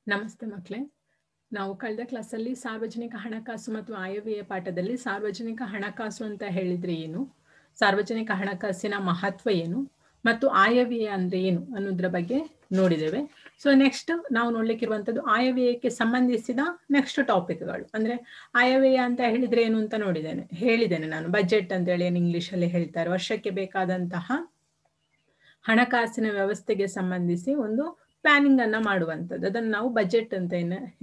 ನಮಸ್ತೆ ಮಕ್ಕಳೇ. ನಾವು ಕಳೆದ ಕ್ಲಾಸಲ್ಲಿ ಸಾರ್ವಜನಿಕ ಹಣಕಾಸು ಮತ್ತು ಆಯವ್ಯಯ ಪಾಠದಲ್ಲಿ ಸಾರ್ವಜನಿಕ ಹಣಕಾಸು ಅಂತ ಹೇಳಿದ್ರೆ ಏನು, ಸಾರ್ವಜನಿಕ ಹಣಕಾಸಿನ ಮಹತ್ವ ಏನು ಮತ್ತು ಆಯವ್ಯಯ ಅಂದ್ರೆ ಏನು ಅನ್ನೋದ್ರ ಬಗ್ಗೆ ನೋಡಿದ್ದೇವೆ. ಸೊ ನೆಕ್ಸ್ಟ್ ನಾವು ನೋಡ್ಲಿಕ್ಕಿರುವಂಥದ್ದು ಆಯವ್ಯಯಕ್ಕೆ ಸಂಬಂಧಿಸಿದ ನೆಕ್ಸ್ಟ್ ಟಾಪಿಕ್ಗಳು. ಅಂದ್ರೆ ಆಯವ್ಯಯ ಅಂತ ಹೇಳಿದ್ರೆ ಏನು ಅಂತ ಹೇಳಿದ್ದೇನೆ ನಾನು. ಬಜೆಟ್ ಅಂತ ಹೇಳಿ ಏನು ಇಂಗ್ಲಿಷಲ್ಲಿ ಹೇಳ್ತಾರೆ. ವರ್ಷಕ್ಕೆ ಬೇಕಾದಂತಹ ಹಣಕಾಸಿನ ವ್ಯವಸ್ಥೆಗೆ ಸಂಬಂಧಿಸಿ ಒಂದು ಪ್ಲಾನಿಂಗ್ ಅನ್ನ ಮಾಡುವಂಥದ್ದು, ಅದನ್ನು ನಾವು ಬಜೆಟ್ ಅಂತ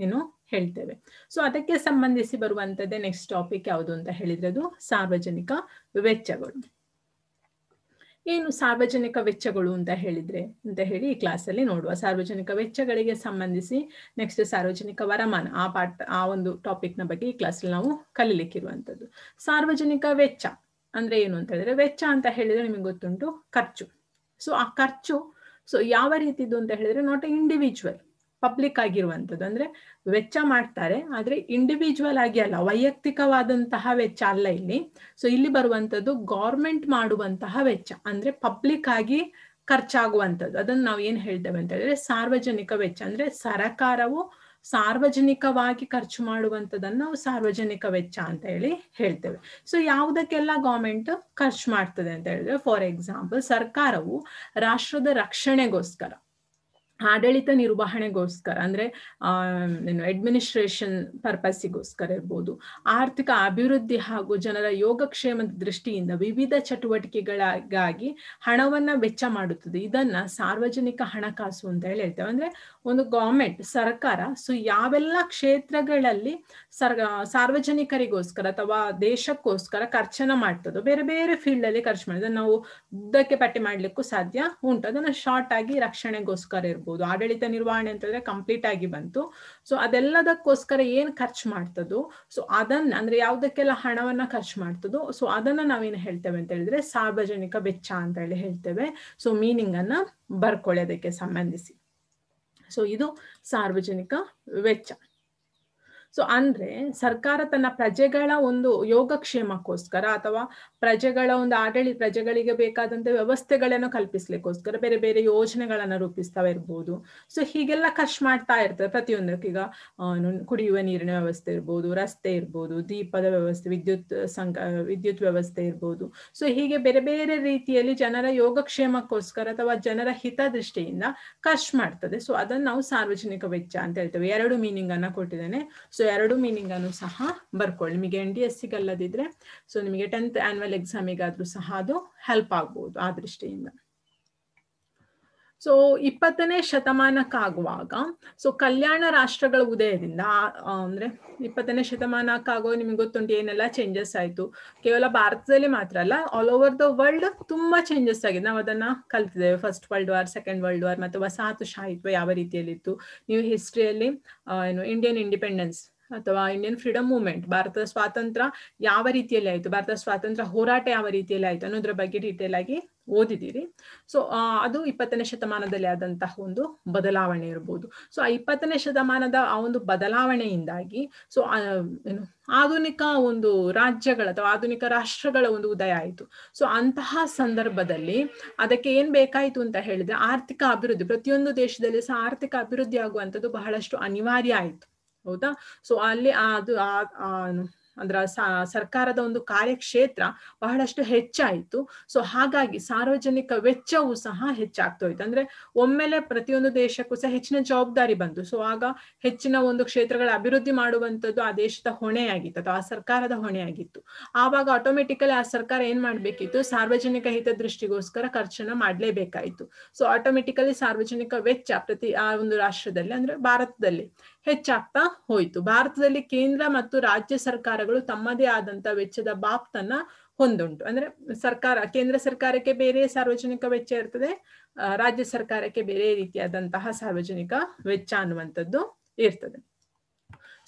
ಏನು ಹೇಳ್ತೇವೆ. ಸೊ ಅದಕ್ಕೆ ಸಂಬಂಧಿಸಿ ಬರುವಂಥದ್ದೇ ನೆಕ್ಸ್ಟ್ ಟಾಪಿಕ್ ಯಾವುದು ಅಂತ ಹೇಳಿದ್ರೆ ಅದು ಸಾರ್ವಜನಿಕ ವೆಚ್ಚಗಳು. ಏನು ಸಾರ್ವಜನಿಕ ವೆಚ್ಚಗಳು ಅಂತ ಹೇಳಿ ಈ ಕ್ಲಾಸಲ್ಲಿ ನೋಡುವ. ಸಾರ್ವಜನಿಕ ವೆಚ್ಚಗಳಿಗೆ ಸಂಬಂಧಿಸಿ ನೆಕ್ಸ್ಟ್ ಸಾರ್ವಜನಿಕ ವರಮಾನ ಆ ಒಂದು ಟಾಪಿಕ್ನ ಬಗ್ಗೆ ಈ ಕ್ಲಾಸಲ್ಲಿ ನಾವು ಕಲಿಲಿಕ್ಕಿರುವಂಥದ್ದು. ಸಾರ್ವಜನಿಕ ವೆಚ್ಚ ಅಂದ್ರೆ ಏನು ಅಂತ ಹೇಳಿದ್ರೆ, ವೆಚ್ಚ ಅಂತ ಹೇಳಿದ್ರೆ ನಿಮಗೆ ಗೊತ್ತುಂಟು ಖರ್ಚು. ಸೊ ಆ ಖರ್ಚು ಯಾವ ರೀತಿದು ಅಂತ ಹೇಳಿದ್ರೆ ನಾಟ್ ಇಂಡಿವಿಜುವಲ್, ಪಬ್ಲಿಕ್ ಆಗಿರುವಂಥದ್ದು. ಅಂದ್ರೆ ವೆಚ್ಚ ಮಾಡ್ತಾರೆ ಆದ್ರೆ ಇಂಡಿವಿಜುವಲ್ ಆಗಿ ಅಲ್ಲ, ವೈಯಕ್ತಿಕವಾದಂತಹ ವೆಚ್ಚ ಅಲ್ಲ ಇಲ್ಲಿ. ಸೊ ಇಲ್ಲಿ ಬರುವಂಥದ್ದು ಗೌರ್ಮೆಂಟ್ ಮಾಡುವಂತಹ ವೆಚ್ಚ, ಅಂದ್ರೆ ಪಬ್ಲಿಕ್ ಆಗಿ ಖರ್ಚಾಗುವಂಥದ್ದು. ಅದನ್ನು ನಾವು ಏನ್ ಹೇಳ್ತೇವೆ ಅಂತ ಹೇಳಿದ್ರೆ ಸಾರ್ವಜನಿಕ ವೆಚ್ಚ. ಅಂದ್ರೆ ಸರಕಾರವು ಸಾರ್ವಜನಿಕವಾಗಿ ಖರ್ಚು ಮಾಡುವಂಥದ್ದನ್ನು ನಾವು ಸಾರ್ವಜನಿಕ ವೆಚ್ಚ ಅಂತ ಹೇಳ್ತೇವೆ. ಸೊ ಯಾವುದಕ್ಕೆಲ್ಲ ಗೌರ್ಮೆಂಟ್ ಖರ್ಚು ಮಾಡ್ತದೆ ಅಂತ ಹೇಳಿದ್ರೆ, ಫಾರ್ ಎಕ್ಸಾಂಪಲ್ ಸರ್ಕಾರವು ರಾಷ್ಟ್ರದ ರಕ್ಷಣೆಗೋಸ್ಕರ, ಆಡಳಿತ ನಿರ್ವಹಣೆಗೋಸ್ಕರ, ಅಂದ್ರೆ ಅಡ್ಮಿನಿಸ್ಟ್ರೇಷನ್ ಪರ್ಪಸ್ಸಿಗೋಸ್ಕರ ಇರ್ಬೋದು, ಆರ್ಥಿಕ ಅಭಿವೃದ್ಧಿ ಹಾಗೂ ಜನರ ಯೋಗಕ್ಷೇಮದ ದೃಷ್ಟಿಯಿಂದ ವಿವಿಧ ಚಟುವಟಿಕೆಗಳಿಗಾಗಿ ಹಣವನ್ನ ವೆಚ್ಚ ಮಾಡುತ್ತದೆ. ಇದನ್ನ ಸಾರ್ವಜನಿಕ ಹಣಕಾಸು ಅಂತ ಹೇಳ್ತೇವೆ. ಅಂದ್ರೆ ಒಂದು ಗೌರ್ಮೆಂಟ್, ಸರ್ಕಾರ ಯಾವೆಲ್ಲ ಕ್ಷೇತ್ರಗಳಲ್ಲಿ ಸಾರ್ವಜನಿಕರಿಗೋಸ್ಕರ ಅಥವಾ ದೇಶಕ್ಕೋಸ್ಕರ ಖರ್ಚನ್ನ ಮಾಡ್ತದೋ, ಬೇರೆ ಬೇರೆ ಫೀಲ್ಡ್ ಅಲ್ಲಿ ಖರ್ಚು ಮಾಡಿದ್ರೆ ನಾವು ಉದ್ದಕ್ಕೆ ಪಟ್ಟಿ ಮಾಡ್ಲಿಕ್ಕೂ ಸಾಧ್ಯ ಉಂಟು. ಅದನ್ನ ಶಾರ್ಟ್ ಆಗಿ ರಕ್ಷಣೆಗೋಸ್ಕರ ಇರ್ಬೋದು, ಆಡಳಿತ ನಿರ್ವಹಣೆ ಅಂತಂದ್ರೆ ಕಂಪ್ಲೀಟ್ ಆಗಿ ಬಂತು. ಸೊ ಅದೆಲ್ಲದಕ್ಕೋಸ್ಕರ ಏನ್ ಖರ್ಚು ಮಾಡ್ತದೋ, ಸೊ ಅದನ್ನ ಅಂದ್ರೆ ಯಾವ್ದಕ್ಕೆಲ್ಲ ಹಣವನ್ನ ಖರ್ಚು ಮಾಡ್ತದೋ, ಸೊ ಅದನ್ನ ನಾವೇನ್ ಹೇಳ್ತೇವೆ ಅಂತ ಹೇಳಿದ್ರೆ ಸಾರ್ವಜನಿಕ ವೆಚ್ಚ ಅಂತ ಹೇಳ್ತೇವೆ. ಸೊ ಮೀನಿಂಗ್ ಅನ್ನ ಬರ್ಕೊಳ್ಳಿ ಅದಕ್ಕೆ ಸಂಬಂಧಿಸಿ. ಸೊ ಇದು ಸಾರ್ವಜನಿಕ ವೆಚ್ಚ. ಸೊ ಅಂದ್ರೆ ಸರ್ಕಾರ ತನ್ನ ಪ್ರಜೆಗಳ ಒಂದು ಯೋಗಕ್ಷೇಮಕ್ಕೋಸ್ಕರ ಅಥವಾ ಪ್ರಜೆಗಳ ಒಂದು ಪ್ರಜೆಗಳಿಗೆ ಬೇಕಾದಂತ ವ್ಯವಸ್ಥೆಗಳನ್ನು ಕಲ್ಪಿಸ್ಲಿಕ್ಕೋಸ್ಕರ ಬೇರೆ ಬೇರೆ ಯೋಜನೆಗಳನ್ನ ರೂಪಿಸ್ತಾ ಇರ್ಬೋದು. ಸೊ ಹೀಗೆಲ್ಲ ಖರ್ಚು ಮಾಡ್ತಾ ಇರ್ತದೆ ಪ್ರತಿಯೊಂದಕ್ಕೆ. ಈಗ ಕುಡಿಯುವ ನೀರಿನ ವ್ಯವಸ್ಥೆ ಇರ್ಬೋದು, ರಸ್ತೆ ಇರ್ಬೋದು, ದೀಪದ ವ್ಯವಸ್ಥೆ, ವಿದ್ಯುತ್ ವ್ಯವಸ್ಥೆ ಇರ್ಬೋದು. ಸೊ ಹೀಗೆ ಬೇರೆ ಬೇರೆ ರೀತಿಯಲ್ಲಿ ಜನರ ಯೋಗಕ್ಷೇಮಕ್ಕೋಸ್ಕರ ಅಥವಾ ಜನರ ಹಿತದೃಷ್ಟಿಯಿಂದ ಖರ್ಚು ಮಾಡ್ತದೆ. ಸೊ ಅದನ್ನ ನಾವು ಸಾರ್ವಜನಿಕ ವೆಚ್ಚ ಅಂತ ಹೇಳ್ತೇವೆ. ಎರಡು ಮೀನಿಂಗ್ ಅನ್ನ ಕೊಟ್ಟಿದ್ದೇನೆ. ಸೊ ಎರಡು ಮೀನಿಂಗ್ ಅನ್ನು ಸಹ ಬರ್ಕೊಳ್ಳಿ. ನಿಮಗೆ NDSC ಅಲ್ಲದಿದ್ರೆ ಸೊ ನಿಮಗೆ 10th ಆನ್ಯುವಲ್ ಎಕ್ಸಾಮಿಗಾದ್ರೂ ಸಹ ಅದು ಹೆಲ್ಪ್ ಆಗ್ಬಹುದು ಆ ದೃಷ್ಟಿಯಿಂದ. ಸೊ 20ನೇ ಶತಮಾನಕ್ಕಾಗುವಾಗ ಕಲ್ಯಾಣ ರಾಷ್ಟ್ರಗಳ ಉದಯದಿಂದ ಅಂದ್ರೆ 20ನೇ ಶತಮಾನಕ್ಕಾಗುವ ನಿಮಗೆ ಗೊತ್ತುಂಟು ಏನೆಲ್ಲ ಚೇಂಜಸ್ ಆಯ್ತು. ಕೇವಲ ಭಾರತದಲ್ಲಿ ಮಾತ್ರ ಅಲ್ಲ, ಆಲ್ ಓವರ್ ದ ವರ್ಲ್ಡ್ ತುಂಬಾ ಚೇಂಜಸ್ ಆಗಿದೆ. ನಾವು ಅದನ್ನ ಕಲ್ತಿದ್ದೇವೆ. First world war, second world war ಮತ್ತು ವಸಾಹತುಶಾಹಿತ್ವ ಯಾವ ರೀತಿಯಲ್ಲಿತ್ತು. ನೀವು ಹಿಸ್ಟ್ರಿಯಲ್ಲಿ ಇಂಡಿಯನ್ ಇಂಡಿಪೆಂಡೆನ್ಸ್ ಅಥವಾ ಇಂಡಿಯನ್ ಫ್ರೀಡಮ್ ಮೂವ್ಮೆಂಟ್, ಭಾರತದ ಸ್ವಾತಂತ್ರ್ಯ ಯಾವ ರೀತಿಯಲ್ಲಿ ಆಯ್ತು, ಭಾರತದ ಸ್ವಾತಂತ್ರ್ಯ ಹೋರಾಟ ಯಾವ ರೀತಿಯಲ್ಲಿ ಆಯ್ತು ಅನ್ನೋದ್ರ ಬಗ್ಗೆ ಡೀಟೇಲ್ ಆಗಿ ಓದಿದ್ದೀರಿ. ಸೊ ಅದು 20ನೇ ಶತಮಾನದಲ್ಲಿ ಆದಂತಹ ಒಂದು ಬದಲಾವಣೆ ಇರ್ಬೋದು. ಸೊ ಆ 20ನೇ ಶತಮಾನದ ಆ ಒಂದು ಬದಲಾವಣೆಯಿಂದಾಗಿ ಆಧುನಿಕ ಒಂದು ರಾಜ್ಯಗಳ ಅಥವಾ ಆಧುನಿಕ ರಾಷ್ಟ್ರಗಳ ಒಂದು ಉದಯ ಆಯಿತು. ಸೊ ಅಂತಹ ಸಂದರ್ಭದಲ್ಲಿ ಅದಕ್ಕೆ ಏನ್ ಬೇಕಾಯ್ತು ಅಂತ ಹೇಳಿದ್ರೆ ಆರ್ಥಿಕ ಅಭಿವೃದ್ಧಿ. ಪ್ರತಿಯೊಂದು ದೇಶದಲ್ಲಿ ಸಹ ಆರ್ಥಿಕ ಅಭಿವೃದ್ಧಿ ಆಗುವಂಥದ್ದು ಬಹಳಷ್ಟು ಅನಿವಾರ್ಯ ಆಯಿತು. ಹೌದಾ? ಸೊ ಅಲ್ಲಿ ಅದರ ಸರ್ಕಾರದ ಒಂದು ಕಾರ್ಯಕ್ಷೇತ್ರ ಬಹಳಷ್ಟು ಹೆಚ್ಚಾಯಿತು. ಸೊ ಹಾಗಾಗಿ ಸಾರ್ವಜನಿಕ ವೆಚ್ಚವೂ ಸಹ ಹೆಚ್ಚಾಗ್ತಾ ಹೋಯ್ತು. ಅಂದ್ರೆ ಒಮ್ಮೆಲೆ ಪ್ರತಿಯೊಂದು ದೇಶಕ್ಕೂ ಸಹ ಹೆಚ್ಚಿನ ಜವಾಬ್ದಾರಿ ಬಂತು. ಸೊ ಆಗ ಹೆಚ್ಚಿನ ಒಂದು ಕ್ಷೇತ್ರಗಳ ಅಭಿವೃದ್ಧಿ ಮಾಡುವಂಥದ್ದು ಆ ದೇಶದ ಹೊಣೆಯಾಗಿತ್ತು ಅಥವಾ ಆ ಸರ್ಕಾರದ ಹೊಣೆಯಾಗಿತ್ತು. ಆವಾಗ ಆಟೋಮೆಟಿಕಲಿ ಆ ಸರ್ಕಾರ ಏನ್ ಮಾಡ್ಬೇಕಿತ್ತು, ಸಾರ್ವಜನಿಕ ಹಿತದೃಷ್ಟಿಗೋಸ್ಕರ ಖರ್ಚನ್ನ ಮಾಡ್ಲೇಬೇಕಾಯ್ತು. ಸೊ ಆಟೋಮೆಟಿಕಲಿ ಸಾರ್ವಜನಿಕ ವೆಚ್ಚ ಆ ಒಂದು ರಾಷ್ಟ್ರದಲ್ಲಿ ಅಂದ್ರೆ ಭಾರತದಲ್ಲಿ ಹೆಚ್ಚಾಗ್ತಾ ಹೋಯ್ತು. ಭಾರತದಲ್ಲಿ ಕೇಂದ್ರ ಮತ್ತು ರಾಜ್ಯ ಸರ್ಕಾರಗಳು ತಮ್ಮದೇ ಆದಂತ ವೆಚ್ಚದ ಬಾಬ್ತನ್ನ ಹೊಂದುಂಟು. ಅಂದ್ರೆ ಕೇಂದ್ರ ಸರ್ಕಾರಕ್ಕೆ ಬೇರೆ ಸಾರ್ವಜನಿಕ ವೆಚ್ಚ ಇರ್ತದೆ, ರಾಜ್ಯ ಸರ್ಕಾರಕ್ಕೆ ಬೇರೆ ರೀತಿಯಾದಂತಹ ಸಾರ್ವಜನಿಕ ವೆಚ್ಚ ಅನ್ನುವಂಥದ್ದು ಇರ್ತದೆ.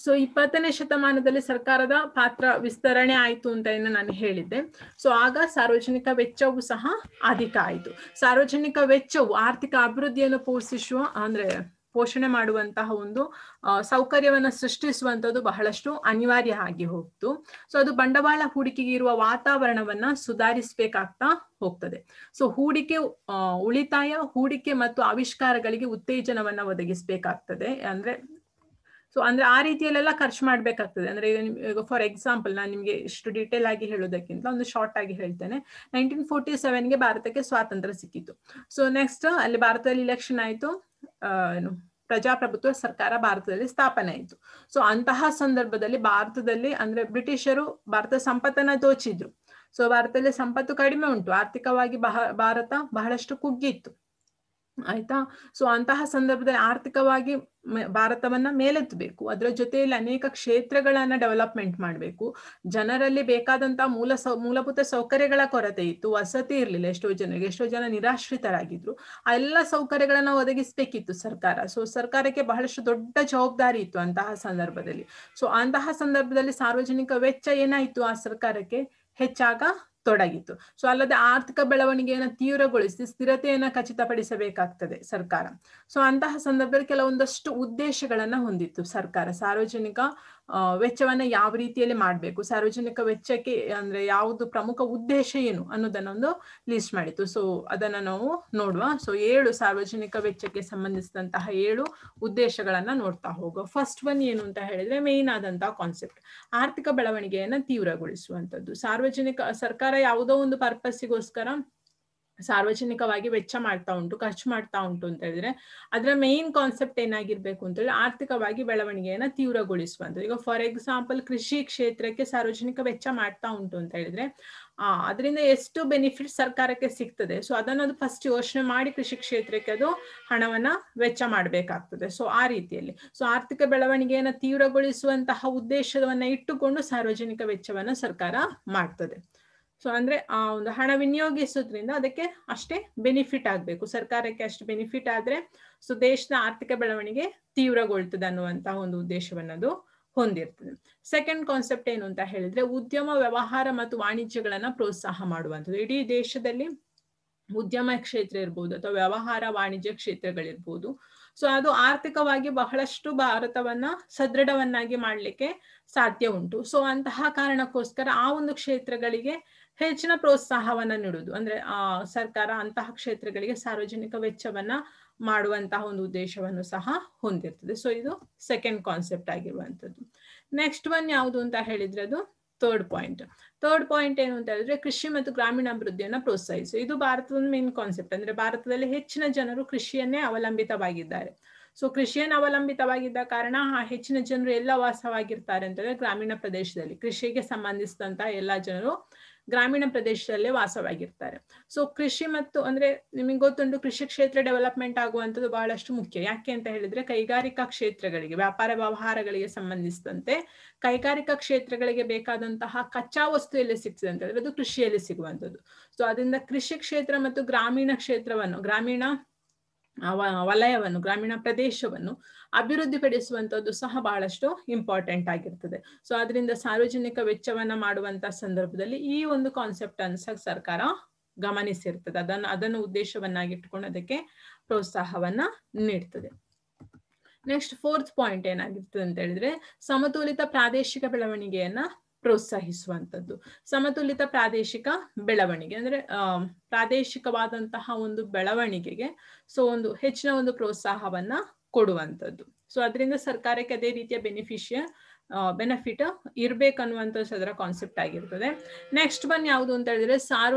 ಸೊ 20ನೇ ಶತಮಾನದಲ್ಲಿ ಸರ್ಕಾರದ ಪಾತ್ರ ವಿಸ್ತರಣೆ ಆಯ್ತು ಅಂತ ನಾನು ಹೇಳಿದ್ದೆ. ಸೊ ಆಗ ಸಾರ್ವಜನಿಕ ವೆಚ್ಚವೂ ಸಹ ಅಧಿಕ ಆಯಿತು. ಸಾರ್ವಜನಿಕ ವೆಚ್ಚವು ಆರ್ಥಿಕ ಅಭಿವೃದ್ಧಿಯನ್ನು ಪೋಷಿಸುವ ಅಂದ್ರೆ ಪೋಷಣೆ ಮಾಡುವಂತಹ ಒಂದು ಸೌಕರ್ಯವನ್ನು ಸೃಷ್ಟಿಸುವಂಥದ್ದು ಬಹಳಷ್ಟು ಅನಿವಾರ್ಯ ಆಗಿ ಹೋಗ್ತು. ಸೊ ಅದು ಬಂಡವಾಳ ಹೂಡಿಕೆಗೆ ಇರುವ ವಾತಾವರಣವನ್ನ ಸುಧಾರಿಸಬೇಕಾಗ್ತಾ ಹೋಗ್ತದೆ. ಸೊ ಉಳಿತಾಯ, ಹೂಡಿಕೆ ಮತ್ತು ಆವಿಷ್ಕಾರಗಳಿಗೆ ಉತ್ತೇಜನವನ್ನ ಒದಗಿಸಬೇಕಾಗ್ತದೆ. ಅಂದ್ರೆ ಆ ರೀತಿಯಲ್ಲೆಲ್ಲ ಖರ್ಚು ಮಾಡ್ಬೇಕಾಗ್ತದೆ. ಅಂದ್ರೆ ಈಗ ಫಾರ್ ಎಕ್ಸಾಂಪಲ್ ನಾನು ನಿಮ್ಗೆ ಇಷ್ಟು ಡೀಟೇಲ್ ಆಗಿ ಹೇಳೋದಕ್ಕಿಂತ ಒಂದು ಶಾರ್ಟ್ ಆಗಿ ಹೇಳ್ತೇನೆ. 1947ಗೆ ಭಾರತಕ್ಕೆ ಸ್ವಾತಂತ್ರ್ಯ ಸಿಕ್ಕಿತು. ಸೊ ನೆಕ್ಸ್ಟ್ ಅಲ್ಲಿ ಭಾರತದಲ್ಲಿ ಇಲೆಕ್ಷನ್ ಆಯ್ತು, ಪ್ರಜಾಪ್ರಭುತ್ವ ಸರ್ಕಾರ ಭಾರತದಲ್ಲಿ ಸ್ಥಾಪನೆ ಆಯಿತು. ಸೊ ಅಂತಹ ಸಂದರ್ಭದಲ್ಲಿ ಭಾರತದಲ್ಲಿ ಅಂದ್ರೆ ಬ್ರಿಟಿಷರು ಭಾರತ ಸಂಪತ್ತನ್ನ ದೋಚಿದ್ರು. ಸೊ ಭಾರತದಲ್ಲಿ ಸಂಪತ್ತು ಕಡಿಮೆ ಉಂಟು, ಆರ್ಥಿಕವಾಗಿ ಭಾರತ ಬಹಳಷ್ಟು ಕುಗ್ಗಿತ್ತು, ಆಯ್ತಾ. ಸೊ ಅಂತಹ ಸಂದರ್ಭದಲ್ಲಿ ಆರ್ಥಿಕವಾಗಿ ಭಾರತವನ್ನ ಮೇಲೆತ್ತಬೇಕು, ಅದರ ಜೊತೆಯಲ್ಲಿ ಅನೇಕ ಕ್ಷೇತ್ರಗಳನ್ನ ಡೆವಲಪ್ಮೆಂಟ್ ಮಾಡಬೇಕು. ಜನರಲ್ಲಿ ಬೇಕಾದಂತಹ ಮೂಲಭೂತ ಸೌಕರ್ಯಗಳ ಕೊರತೆ ಇತ್ತು, ವಸತಿ ಇರಲಿಲ್ಲ, ಎಷ್ಟೋ ಜನ ನಿರಾಶ್ರಿತರಾಗಿದ್ರು. ಆ ಎಲ್ಲ ಸೌಕರ್ಯಗಳನ್ನ ಒದಗಿಸ್ಬೇಕಿತ್ತು ಸರ್ಕಾರ. ಸೊ ಸರ್ಕಾರಕ್ಕೆ ಬಹಳಷ್ಟು ದೊಡ್ಡ ಜವಾಬ್ದಾರಿ ಇತ್ತು ಅಂತಹ ಸಂದರ್ಭದಲ್ಲಿ. ಸೊ ಅಂತಹ ಸಂದರ್ಭದಲ್ಲಿ ಸಾರ್ವಜನಿಕ ವೆಚ್ಚ ಏನಾಯ್ತು, ಆ ಸರ್ಕಾರಕ್ಕೆ ಹೆಚ್ಚಾಗ ತೊಡಗಿತು. ಸೊ ಅಲ್ಲದೆ ಆರ್ಥಿಕ ಬೆಳವಣಿಗೆಯನ್ನು ತೀವ್ರಗೊಳಿಸಿ ಸ್ಥಿರತೆಯನ್ನ ಖಚಿತಪಡಿಸಬೇಕಾಗ್ತದೆ ಸರ್ಕಾರ. ಸೊ ಅಂತಹ ಸಂದರ್ಭದಲ್ಲಿ ಕೆಲವೊಂದಷ್ಟು ಉದ್ದೇಶಗಳನ್ನ ಹೊಂದಿತ್ತು ಸರ್ಕಾರ. ಸಾರ್ವಜನಿಕ ವೆಚ್ಚವನ್ನ ಯಾವ ರೀತಿಯಲ್ಲಿ ಮಾಡಬೇಕು, ಸಾರ್ವಜನಿಕ ವೆಚ್ಚಕ್ಕೆ ಅಂದ್ರೆ ಯಾವುದು ಪ್ರಮುಖ ಉದ್ದೇಶ ಏನು ಅನ್ನೋದನ್ನೊಂದು ಲಿಸ್ಟ್ ಮಾಡಿತ್ತು. ಸೊ ಅದನ್ನ ನಾವು ನೋಡುವ. ಸೊ 7 ಸಾರ್ವಜನಿಕ ವೆಚ್ಚಕ್ಕೆ ಸಂಬಂಧಿಸಿದಂತಹ 7 ಉದ್ದೇಶಗಳನ್ನ ನೋಡ್ತಾ ಹೋಗುವ. ಫಸ್ಟ್ ಒನ್ ಏನು ಅಂತ ಹೇಳಿದ್ರೆ ಮೇನ್ ಆದಂತಹ ಕಾನ್ಸೆಪ್ಟ್ ಆರ್ಥಿಕ ಬೆಳವಣಿಗೆಯನ್ನ ತೀವ್ರಗೊಳಿಸುವಂಥದ್ದು. ಸರ್ಕಾರ ಯಾವುದೋ ಒಂದು ಪರ್ಪಸ್ಸಿಗೋಸ್ಕರ ಸಾರ್ವಜನಿಕವಾಗಿ ವೆಚ್ಚ ಮಾಡ್ತಾ ಉಂಟು, ಖರ್ಚು ಮಾಡ್ತಾ ಉಂಟು ಅಂತ ಹೇಳಿದ್ರೆ ಅದರ ಮೇನ್ ಕಾನ್ಸೆಪ್ಟ್ ಏನಾಗಿರ್ಬೇಕು ಅಂತ ಹೇಳಿ ಆರ್ಥಿಕವಾಗಿ ಬೆಳವಣಿಗೆಯನ್ನ ತೀವ್ರಗೊಳಿಸುವಂಥದ್ದು. ಈಗ ಫಾರ್ ಎಕ್ಸಾಂಪಲ್ ಕೃಷಿ ಕ್ಷೇತ್ರಕ್ಕೆ ಸಾರ್ವಜನಿಕ ವೆಚ್ಚ ಮಾಡ್ತಾ ಉಂಟು ಅಂತ ಹೇಳಿದ್ರೆ ಅದರಿಂದ ಎಷ್ಟು ಬೆನಿಫಿಟ್ ಸರ್ಕಾರಕ್ಕೆ ಸಿಗ್ತದೆ, ಸೊ ಅದನ್ನು ಫಸ್ಟ್ ಯೋಚನೆ ಮಾಡಿ ಕೃಷಿ ಕ್ಷೇತ್ರಕ್ಕೆ ಅದು ಹಣವನ್ನ ವೆಚ್ಚ ಮಾಡಬೇಕಾಗ್ತದೆ. ಸೊ ಆ ರೀತಿಯಲ್ಲಿ ಸೊ ಆರ್ಥಿಕ ಬೆಳವಣಿಗೆಯನ್ನ ತೀವ್ರಗೊಳಿಸುವಂತಹ ಉದ್ದೇಶವನ್ನ ಇಟ್ಟುಕೊಂಡು ಸಾರ್ವಜನಿಕ ವೆಚ್ಚವನ್ನ ಸರ್ಕಾರ ಮಾಡ್ತದೆ. ಸೊ ಅಂದ್ರೆ ಆ ಒಂದು ಹಣ ವಿನಿಯೋಗಿಸೋದ್ರಿಂದ ಅದಕ್ಕೆ ಅಷ್ಟೇ ಬೆನಿಫಿಟ್ ಆಗ್ಬೇಕು, ಸರ್ಕಾರಕ್ಕೆ ಅಷ್ಟು ಬೆನಿಫಿಟ್ ಆದ್ರೆ ಸೊ ದೇಶದ ಆರ್ಥಿಕ ಬೆಳವಣಿಗೆ ತೀವ್ರಗೊಳ್ತದೆ ಅನ್ನುವಂತಹ ಒಂದು ಉದ್ದೇಶವನ್ನದು ಹೊಂದಿರ್ತದೆ. ಸೆಕೆಂಡ್ ಕಾನ್ಸೆಪ್ಟ್ ಏನು ಅಂತ ಹೇಳಿದ್ರೆ ಉದ್ಯಮ, ವ್ಯವಹಾರ ಮತ್ತು ವಾಣಿಜ್ಯಗಳನ್ನ ಪ್ರೋತ್ಸಾಹ ಮಾಡುವಂಥದ್ದು. ಇಡೀ ದೇಶದಲ್ಲಿ ಉದ್ಯಮ ಕ್ಷೇತ್ರ ಇರ್ಬೋದು ಅಥವಾ ವ್ಯವಹಾರ ವಾಣಿಜ್ಯ ಕ್ಷೇತ್ರಗಳಿರ್ಬೋದು. ಸೊ ಅದು ಆರ್ಥಿಕವಾಗಿ ಬಹಳಷ್ಟು ಭಾರತವನ್ನ ಸದೃಢವನ್ನಾಗಿ ಮಾಡ್ಲಿಕ್ಕೆ ಸಾಧ್ಯ ಉಂಟು. ಸೊ ಅಂತಹ ಕಾರಣಕ್ಕೋಸ್ಕರ ಆ ಒಂದು ಕ್ಷೇತ್ರಗಳಿಗೆ ಹೆಚ್ಚಿನ ಪ್ರೋತ್ಸಾಹವನ್ನ ನೀಡುವುದು, ಅಂದ್ರೆ ಸರ್ಕಾರ ಅಂತಹ ಕ್ಷೇತ್ರಗಳಿಗೆ ಸಾರ್ವಜನಿಕ ವೆಚ್ಚವನ್ನ ಮಾಡುವಂತಹ ಒಂದು ಉದ್ದೇಶವನ್ನು ಸಹ ಹೊಂದಿರ್ತದೆ. ಸೊ ಇದು ಸೆಕೆಂಡ್ ಕಾನ್ಸೆಪ್ಟ್ ಆಗಿರುವಂತದ್ದು. ನೆಕ್ಸ್ಟ್ ಒನ್ ಯಾವುದು ಅಂತ ಹೇಳಿದ್ರೆ ಅದು ಥರ್ಡ್ ಪಾಯಿಂಟ್ ಏನು ಅಂತ ಹೇಳಿದ್ರೆ ಕೃಷಿ ಮತ್ತು ಗ್ರಾಮೀಣಾಭಿವೃದ್ಧಿಯನ್ನ ಪ್ರೋತ್ಸಾಹಿಸು. ಇದು ಭಾರತದ ಮೇನ್ ಕಾನ್ಸೆಪ್ಟ್. ಅಂದ್ರೆ ಭಾರತದಲ್ಲಿ ಹೆಚ್ಚಿನ ಜನರು ಕೃಷಿಯನ್ನೇ ಅವಲಂಬಿತವಾಗಿದ್ದಾರೆ. ಸೊ ಕೃಷಿಯನ್ನು ಅವಲಂಬಿತವಾಗಿದ್ದ ಕಾರಣ ಹೆಚ್ಚಿನ ಜನರು ಎಲ್ಲ ವಾಸವಾಗಿರ್ತಾರೆ ಅಂತಂದ್ರೆ ಗ್ರಾಮೀಣ ಪ್ರದೇಶದಲ್ಲಿ. ಕೃಷಿಗೆ ಸಂಬಂಧಿಸಿದಂತಹ ಎಲ್ಲಾ ಜನರು ಗ್ರಾಮೀಣ ಪ್ರದೇಶದಲ್ಲೇ ವಾಸವಾಗಿರ್ತಾರೆ. ಸೊ ಕೃಷಿ ಮತ್ತು ಅಂದ್ರೆ ನಿಮಗೆ ಗೊತ್ತುಂಟು ಕೃಷಿ ಕ್ಷೇತ್ರ ಡೆವಲಪ್ಮೆಂಟ್ ಆಗುವಂಥದ್ದು ಬಹಳಷ್ಟು ಮುಖ್ಯ. ಯಾಕೆ ಅಂತ ಹೇಳಿದ್ರೆ ಕೈಗಾರಿಕಾ ಕ್ಷೇತ್ರಗಳಿಗೆ, ವ್ಯಾಪಾರ ವ್ಯವಹಾರಗಳಿಗೆ ಸಂಬಂಧಿಸಿದಂತೆ ಕೈಗಾರಿಕಾ ಕ್ಷೇತ್ರಗಳಿಗೆ ಬೇಕಾದಂತಹ ಕಚ್ಚಾ ವಸ್ತು ಎಲ್ಲಿ ಸಿಗ್ತದೆ ಅಂತ ಹೇಳಿದ್ರೆ ಅದು ಕೃಷಿಯಲ್ಲಿ ಸಿಗುವಂಥದ್ದು. ಸೊ ಅದರಿಂದ ಕೃಷಿ ಕ್ಷೇತ್ರ ಮತ್ತು ಗ್ರಾಮೀಣ ಕ್ಷೇತ್ರವನ್ನು, ಗ್ರಾಮೀಣ ವಲಯವನ್ನು, ಗ್ರಾಮೀಣ ಪ್ರದೇಶವನ್ನು ಅಭಿವೃದ್ಧಿಪಡಿಸುವಂಥದ್ದು ಸಹ ಬಹಳಷ್ಟು ಇಂಪಾರ್ಟೆಂಟ್ ಆಗಿರ್ತದೆ. ಸೊ ಅದರಿಂದ ಸಾರ್ವಜನಿಕ ವೆಚ್ಚವನ್ನ ಮಾಡುವಂತ ಸಂದರ್ಭದಲ್ಲಿ ಈ ಒಂದು ಕಾನ್ಸೆಪ್ಟ್ ಅನ್ನು ಸರ್ಕಾರ ಗಮನಿಸಿರ್ತದೆ. ಅದನ್ನು ಉದ್ದೇಶವನ್ನಾಗಿಟ್ಟುಕೊಂಡು ಅದಕ್ಕೆ ಪ್ರೋತ್ಸಾಹವನ್ನ ನೀಡ್ತದೆ. ನೆಕ್ಸ್ಟ್ ಫೋರ್ತ್ ಪಾಯಿಂಟ್ ಏನಾಗಿರ್ತದೆ ಅಂತ ಹೇಳಿದ್ರೆ ಸಮತೋಲಿತ ಪ್ರಾದೇಶಿಕ ಬೆಳವಣಿಗೆಯನ್ನ ಪ್ರೋತ್ಸಾಹಿಸುವಂಥದ್ದು. ಸಮತೋಲಿತ ಪ್ರಾದೇಶಿಕ ಬೆಳವಣಿಗೆ ಅಂದ್ರೆ ಪ್ರಾದೇಶಿಕವಾದಂತಹ ಒಂದು ಬೆಳವಣಿಗೆಗೆ ಸೊ ಒಂದು ಹೆಚ್ಚಿನ ಒಂದು ಪ್ರೋತ್ಸಾಹವನ್ನ ಕೊಡುವಂಥದ್ದು. ಸೊ ಅದರಿಂದ ಸರ್ಕಾರಕ್ಕೆ ಅದೇ ರೀತಿಯ ಬೆನಿಫಿಟ್ ಇರ್ಬೇಕನ್ನುವಂಥದ್ದು ಅದರ ಕಾನ್ಸೆಪ್ಟ್ ಆಗಿರ್ತದೆ. ನೆಕ್ಸ್ಟ್ ಒನ್ ಯಾವುದು ಅಂತ ಹೇಳಿದ್ರೆ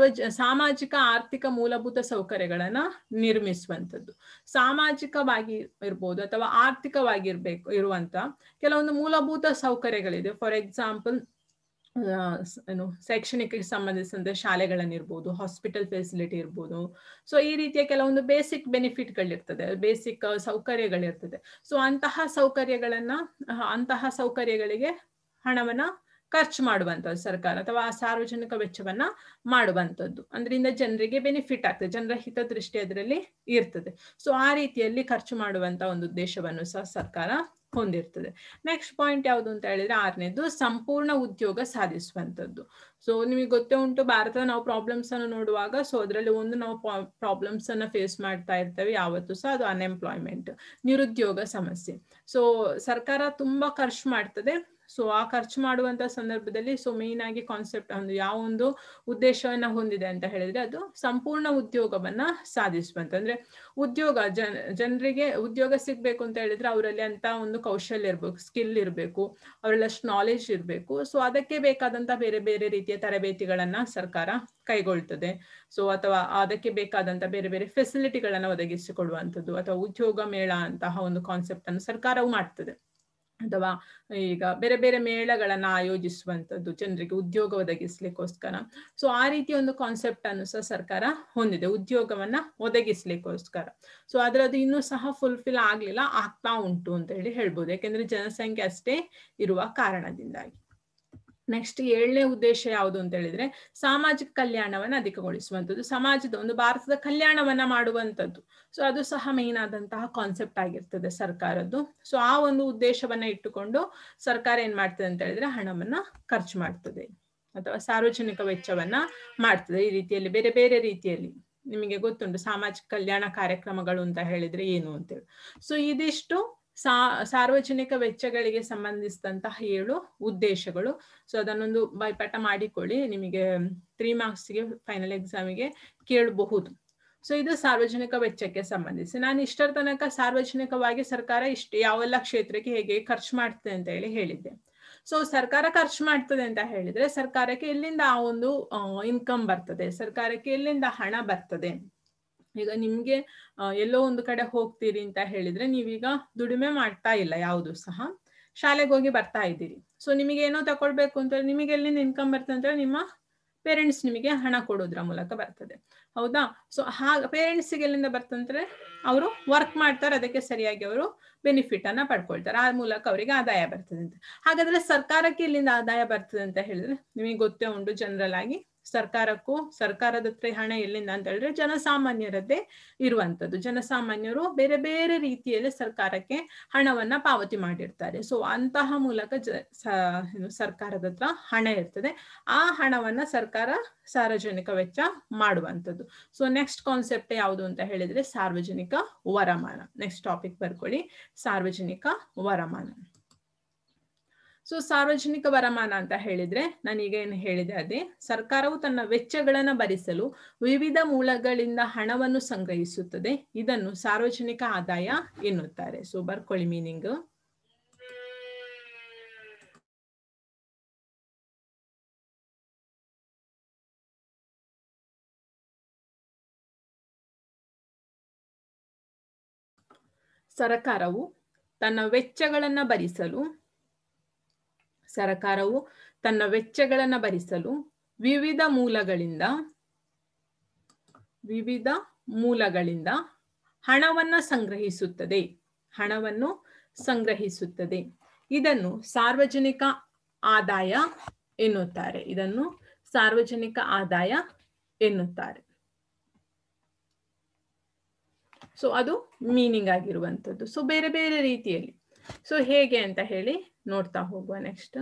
ಸಾಮಾಜಿಕ ಆರ್ಥಿಕ ಮೂಲಭೂತ ಸೌಕರ್ಯಗಳನ್ನ ನಿರ್ಮಿಸುವಂಥದ್ದು. ಸಾಮಾಜಿಕವಾಗಿ ಇರ್ಬೋದು ಅಥವಾ ಆರ್ಥಿಕವಾಗಿ ಇರುವಂತ ಕೆಲವೊಂದು ಮೂಲಭೂತ ಸೌಕರ್ಯಗಳಿದೆ. ಫಾರ್ ಎಕ್ಸಾಂಪಲ್ ಶೈಕ್ಷಣಿಕ ಸಂಬಂಧಿಸಿದಂತೆ ಶಾಲೆಗಳನ್ನಿರ್ಬೋದು, ಹಾಸ್ಪಿಟಲ್ ಫೆಸಿಲಿಟಿ ಇರ್ಬೋದು. ಸೊ ಈ ರೀತಿಯ ಕೆಲವೊಂದು ಬೇಸಿಕ್ ಬೆನಿಫಿಟ್ಗಳಿರ್ತದೆ, ಬೇಸಿಕ್ ಸೌಕರ್ಯಗಳಿರ್ತದೆ. ಸೊ ಅಂತಹ ಸೌಕರ್ಯಗಳಿಗೆ ಹಣವನ್ನ ಖರ್ಚು ಮಾಡುವಂಥದ್ದು ಸರ್ಕಾರ ಅಥವಾ ಸಾರ್ವಜನಿಕ ವೆಚ್ಚವನ್ನ ಮಾಡುವಂಥದ್ದು. ಅದರಿಂದ ಜನರಿಗೆ ಬೆನಿಫಿಟ್ ಆಗ್ತದೆ, ಜನರ ಹಿತದೃಷ್ಟಿ ಅದರಲ್ಲಿ ಇರ್ತದೆ. ಸೊ ಆ ರೀತಿಯಲ್ಲಿ ಖರ್ಚು ಮಾಡುವಂತ ಒಂದು ಉದ್ದೇಶವನ್ನು ಸಹ ಸರ್ಕಾರ ಹೊಂದಿರ್ತದೆ. ನೆಕ್ಸ್ಟ್ ಪಾಯಿಂಟ್ ಯಾವುದು ಅಂತ ಹೇಳಿದ್ರೆ 6ನೇದು ಸಂಪೂರ್ಣ ಉದ್ಯೋಗ ಸಾಧಿಸುವಂಥದ್ದು. ಸೊ ನಿಮಗೆ ಗೊತ್ತೇ ಉಂಟು, ಭಾರತದ ನಾವು ಪ್ರಾಬ್ಲಮ್ಸ್ ಅನ್ನು ನೋಡುವಾಗ ಸೊ ಅದರಲ್ಲಿ ಒಂದು ನಾವು ಪ್ರಾಬ್ಲಮ್ಸ್ ಅನ್ನ ಫೇಸ್ ಮಾಡ್ತಾ ಇರ್ತೇವೆ ಯಾವತ್ತೂ ಸಹ, ಅದು ಅನ್ಎಂಪ್ಲಾಯ್ಮೆಂಟ್, ನಿರುದ್ಯೋಗ ಸಮಸ್ಯೆ. ಸೊ ಸರ್ಕಾರ ತುಂಬಾ ಖರ್ಚು ಮಾಡ್ತದೆ. ಸೊ ಆ ಖರ್ಚು ಮಾಡುವಂತ ಸಂದರ್ಭದಲ್ಲಿ ಸೊ ಮೇನ್ ಆಗಿ ಕಾನ್ಸೆಪ್ಟ್ ಒಂದು ಯಾವ ಒಂದು ಉದ್ದೇಶವನ್ನ ಹೊಂದಿದೆ ಅಂತ ಹೇಳಿದ್ರೆ ಅದು ಸಂಪೂರ್ಣ ಉದ್ಯೋಗವನ್ನ ಸಾಧಿಸುವಂತ. ಅಂದ್ರೆ ಉದ್ಯೋಗ ಜನರಿಗೆ ಉದ್ಯೋಗ ಸಿಗ್ಬೇಕು ಅಂತ ಹೇಳಿದ್ರೆ ಅವರಲ್ಲಿ ಅಂತ ಒಂದು ಕೌಶಲ್ಯ ಇರ್ಬೇಕು, ಸ್ಕಿಲ್ ಇರಬೇಕು, ಅವರಲ್ಲಿ ಅಷ್ಟು ನಾಲೆಜ್ ಇರಬೇಕು. ಸೊ ಅದಕ್ಕೆ ಬೇಕಾದಂತ ಬೇರೆ ಬೇರೆ ರೀತಿಯ ತರಬೇತಿಗಳನ್ನ ಸರ್ಕಾರ ಕೈಗೊಳ್ತದೆ. ಸೊ ಅಥವಾ ಅದಕ್ಕೆ ಬೇಕಾದಂತ ಬೇರೆ ಬೇರೆ ಫೆಸಿಲಿಟಿಗಳನ್ನ ಒದಗಿಸಿಕೊಡುವಂಥದ್ದು, ಅಥವಾ ಉದ್ಯೋಗ ಮೇಳ ಅಂತಹ ಒಂದು ಕಾನ್ಸೆಪ್ಟ್ ಅನ್ನು ಸರ್ಕಾರವು ಮಾಡ್ತದೆ. ಅಥವಾ ಈಗ ಬೇರೆ ಬೇರೆ ಮೇಳಗಳನ್ನ ಆಯೋಜಿಸುವಂಥದ್ದು ಜನರಿಗೆ ಉದ್ಯೋಗ ಒದಗಿಸ್ಲಿಕ್ಕೋಸ್ಕರ. ಸೊ ಆ ರೀತಿಯ ಒಂದು ಕಾನ್ಸೆಪ್ಟ್ ಅನ್ನು ಸಹ ಸರ್ಕಾರ ಹೊಂದಿದೆ ಉದ್ಯೋಗವನ್ನ ಒದಗಿಸ್ಲಿಕ್ಕೋಸ್ಕರ. ಸೊ ಅದರದ್ದು ಇನ್ನೂ ಸಹ ಫುಲ್ಫಿಲ್ ಆಗ್ತಾ ಉಂಟು ಅಂತ ಹೇಳಿ ಹೇಳ್ಬೋದು, ಯಾಕೆಂದ್ರೆ ಜನಸಂಖ್ಯೆ ಅಷ್ಟೇ ಇರುವ ಕಾರಣದಿಂದಾಗಿ. ನೆಕ್ಸ್ಟ್ 7ನೇ ಉದ್ದೇಶ ಯಾವುದು ಅಂತ ಹೇಳಿದ್ರೆ ಸಾಮಾಜಿಕ ಕಲ್ಯಾಣವನ್ನ ಅಧಿಕಗೊಳಿಸುವಂಥದ್ದು, ಸಮಾಜದ ಒಂದು ಭಾರತದ ಕಲ್ಯಾಣವನ್ನ ಮಾಡುವಂಥದ್ದು. ಸೊ ಅದು ಸಹ ಮೇನ್ ಆದಂತಹ ಕಾನ್ಸೆಪ್ಟ್ ಆಗಿರ್ತದೆ ಸರ್ಕಾರದ್ದು. ಸೊ ಆ ಒಂದು ಉದ್ದೇಶವನ್ನ ಇಟ್ಟುಕೊಂಡು ಸರ್ಕಾರ ಏನ್ ಮಾಡ್ತದೆ ಅಂತ ಹೇಳಿದ್ರೆ ಹಣವನ್ನ ಖರ್ಚು ಮಾಡ್ತದೆ ಅಥವಾ ಸಾರ್ವಜನಿಕ ವೆಚ್ಚವನ್ನ ಮಾಡ್ತದೆ. ಈ ರೀತಿಯಲ್ಲಿ ಬೇರೆ ಬೇರೆ ರೀತಿಯಲ್ಲಿ ನಿಮಗೆ ಗೊತ್ತುಂಟು ಸಾಮಾಜಿಕ ಕಲ್ಯಾಣ ಕಾರ್ಯಕ್ರಮಗಳು ಅಂತ ಹೇಳಿದ್ರೆ ಏನು ಅಂತೇಳಿ. ಸೊ ಇದಿಷ್ಟು ಸಾರ್ವಜನಿಕ ವೆಚ್ಚಗಳಿಗೆ ಸಂಬಂಧಿಸಿದಂತಹ 7 ಉದ್ದೇಶಗಳು. ಸೊ ಅದನ್ನೊಂದು ಬೈಪಾಠ ಮಾಡಿಕೊಳ್ಳಿ, ನಿಮಗೆ 3 ಮಾರ್ಕ್ಸ್ಗೆ ಫೈನಲ್ ಎಕ್ಸಾಮಿಗೆ ಕೇಳಬಹುದು. ಸೊ ಇದು ಸಾರ್ವಜನಿಕ ವೆಚ್ಚಕ್ಕೆ ಸಂಬಂಧಿಸಿ. ನಾನು ಇಷ್ಟರ ತನಕ ಸಾರ್ವಜನಿಕವಾಗಿ ಸರ್ಕಾರ ಯಾವೆಲ್ಲ ಕ್ಷೇತ್ರಕ್ಕೆ ಹೇಗೆ ಖರ್ಚು ಮಾಡ್ತದೆ ಅಂತ ಹೇಳಿದ್ದೆ. ಸೊ ಸರ್ಕಾರ ಖರ್ಚು ಮಾಡ್ತದೆ ಅಂತ ಹೇಳಿದ್ರೆ ಸರ್ಕಾರಕ್ಕೆ ಎಲ್ಲಿಂದ ಆ ಒಂದು ಇನ್ಕಮ್ ಬರ್ತದೆ, ಸರ್ಕಾರಕ್ಕೆ ಎಲ್ಲಿಂದ ಹಣ ಬರ್ತದೆ. ಈಗ ನಿಮ್ಗೆ ಎಲ್ಲೋ ಒಂದು ಕಡೆ ಹೋಗ್ತೀರಿ ಅಂತ ಹೇಳಿದ್ರೆ ನೀವೀಗ ದುಡಿಮೆ ಮಾಡ್ತಾ ಇಲ್ಲ, ಯಾವುದು ಸಹ ಶಾಲೆಗೆ ಹೋಗಿ ಬರ್ತಾ ಇದ್ದೀರಿ. ಸೊ ನಿಮಗೆ ಏನೋ ತಕೊಳ್ಬೇಕು ಅಂತ ನಿಮಗೆ ಎಲ್ಲಿಂದ ಇನ್ಕಮ್ ಬರ್ತದೆ ಅಂತ ನಿಮ್ಮ ಪೇರೆಂಟ್ಸ್ ನಿಮಗೆ ಹಣ ಕೊಡೋದ್ರ ಮೂಲಕ ಬರ್ತದೆ, ಹೌದಾ? ಸೊ ಪೇರೆಂಟ್ಸ್ಗೆ ಎಲ್ಲಿಂದ ಬರ್ತಂದ್ರೆ ಅವರು ವರ್ಕ್ ಮಾಡ್ತಾರೆ, ಅದಕ್ಕೆ ಸರಿಯಾಗಿ ಅವರು ಬೆನಿಫಿಟ್ ಅನ್ನ ಪಡ್ಕೊಳ್ತಾರೆ, ಆ ಮೂಲಕ ಅವರಿಗೆ ಆದಾಯ ಬರ್ತದೆ ಅಂತ. ಹಾಗಾದ್ರೆ ಸರ್ಕಾರಕ್ಕೆ ಇಲ್ಲಿಂದ ಆದಾಯ ಬರ್ತದೆ ಅಂತ ಹೇಳಿದ್ರೆ ನಿಮಗೆ ಗೊತ್ತೇ ಉಂಟು, ಜನರಲ್ ಆಗಿ ಸರ್ಕಾರದ ಹತ್ರ ಹಣ ಎಲ್ಲಿಂದ ಅಂತ ಹೇಳಿದ್ರೆ ಜನಸಾಮಾನ್ಯರದ್ದೇ ಇರುವಂತದ್ದು. ಜನಸಾಮಾನ್ಯರು ಬೇರೆ ಬೇರೆ ರೀತಿಯಲ್ಲಿ ಸರ್ಕಾರಕ್ಕೆ ಹಣವನ್ನ ಪಾವತಿ ಮಾಡಿರ್ತಾರೆ. ಸೊ ಅಂತಹ ಮೂಲಕ ಸರ್ಕಾರದ ಹತ್ರ ಹಣ ಇರ್ತದೆ, ಆ ಹಣವನ್ನ ಸರ್ಕಾರ ಸಾರ್ವಜನಿಕ ವೆಚ್ಚ ಮಾಡುವಂಥದ್ದು. ಸೊ ನೆಕ್ಸ್ಟ್ ಕಾನ್ಸೆಪ್ಟ್ ಯಾವುದು ಅಂತ ಹೇಳಿದ್ರೆ ಸಾರ್ವಜನಿಕ ವರಮಾನ. ನೆಕ್ಸ್ಟ್ ಟಾಪಿಕ್ ಬರ್ಕೊಳ್ಳಿ, ಸಾರ್ವಜನಿಕ ವರಮಾನ. ಸೊ ಸಾರ್ವಜನಿಕ ವರಮಾನ ಅಂತ ಹೇಳಿದ್ರೆ ನಾನೀಗ ಏನು ಹೇಳಿದೆ ಅದೇ, ಸರ್ಕಾರವು ತನ್ನ ವೆಚ್ಚಗಳನ್ನ ಭರಿಸಲು ವಿವಿಧ ಮೂಲಗಳಿಂದ ಹಣವನ್ನು ಸಂಗ್ರಹಿಸುತ್ತದೆ, ಇದನ್ನು ಸಾರ್ವಜನಿಕ ಆದಾಯ ಎನ್ನುತ್ತಾರೆ. ಸೊ ಬರ್ಕೊಳ್ಳಿ ಮೀನಿಂಗ್. ಸರ್ಕಾರವು ತನ್ನ ವೆಚ್ಚಗಳನ್ನ ಭರಿಸಲು ವಿವಿಧ ಮೂಲಗಳಿಂದ ಹಣವನ್ನು ಸಂಗ್ರಹಿಸುತ್ತದೆ, ಇದನ್ನು ಸಾರ್ವಜನಿಕ ಆದಾಯ ಎನ್ನುತ್ತಾರೆ. ಸೊ ಅದು ಮೀನಿಂಗ್ ಆಗಿರುವಂಥದ್ದು. ಸೊ ಬೇರೆ ಬೇರೆ ರೀತಿಯಲ್ಲಿ ಸೊ ಹೇಗೆ ಅಂತ ಹೇಳಿ ನೋಡ್ತಾ ಹೋಗುವ. ನೆಕ್ಸ್ಟ್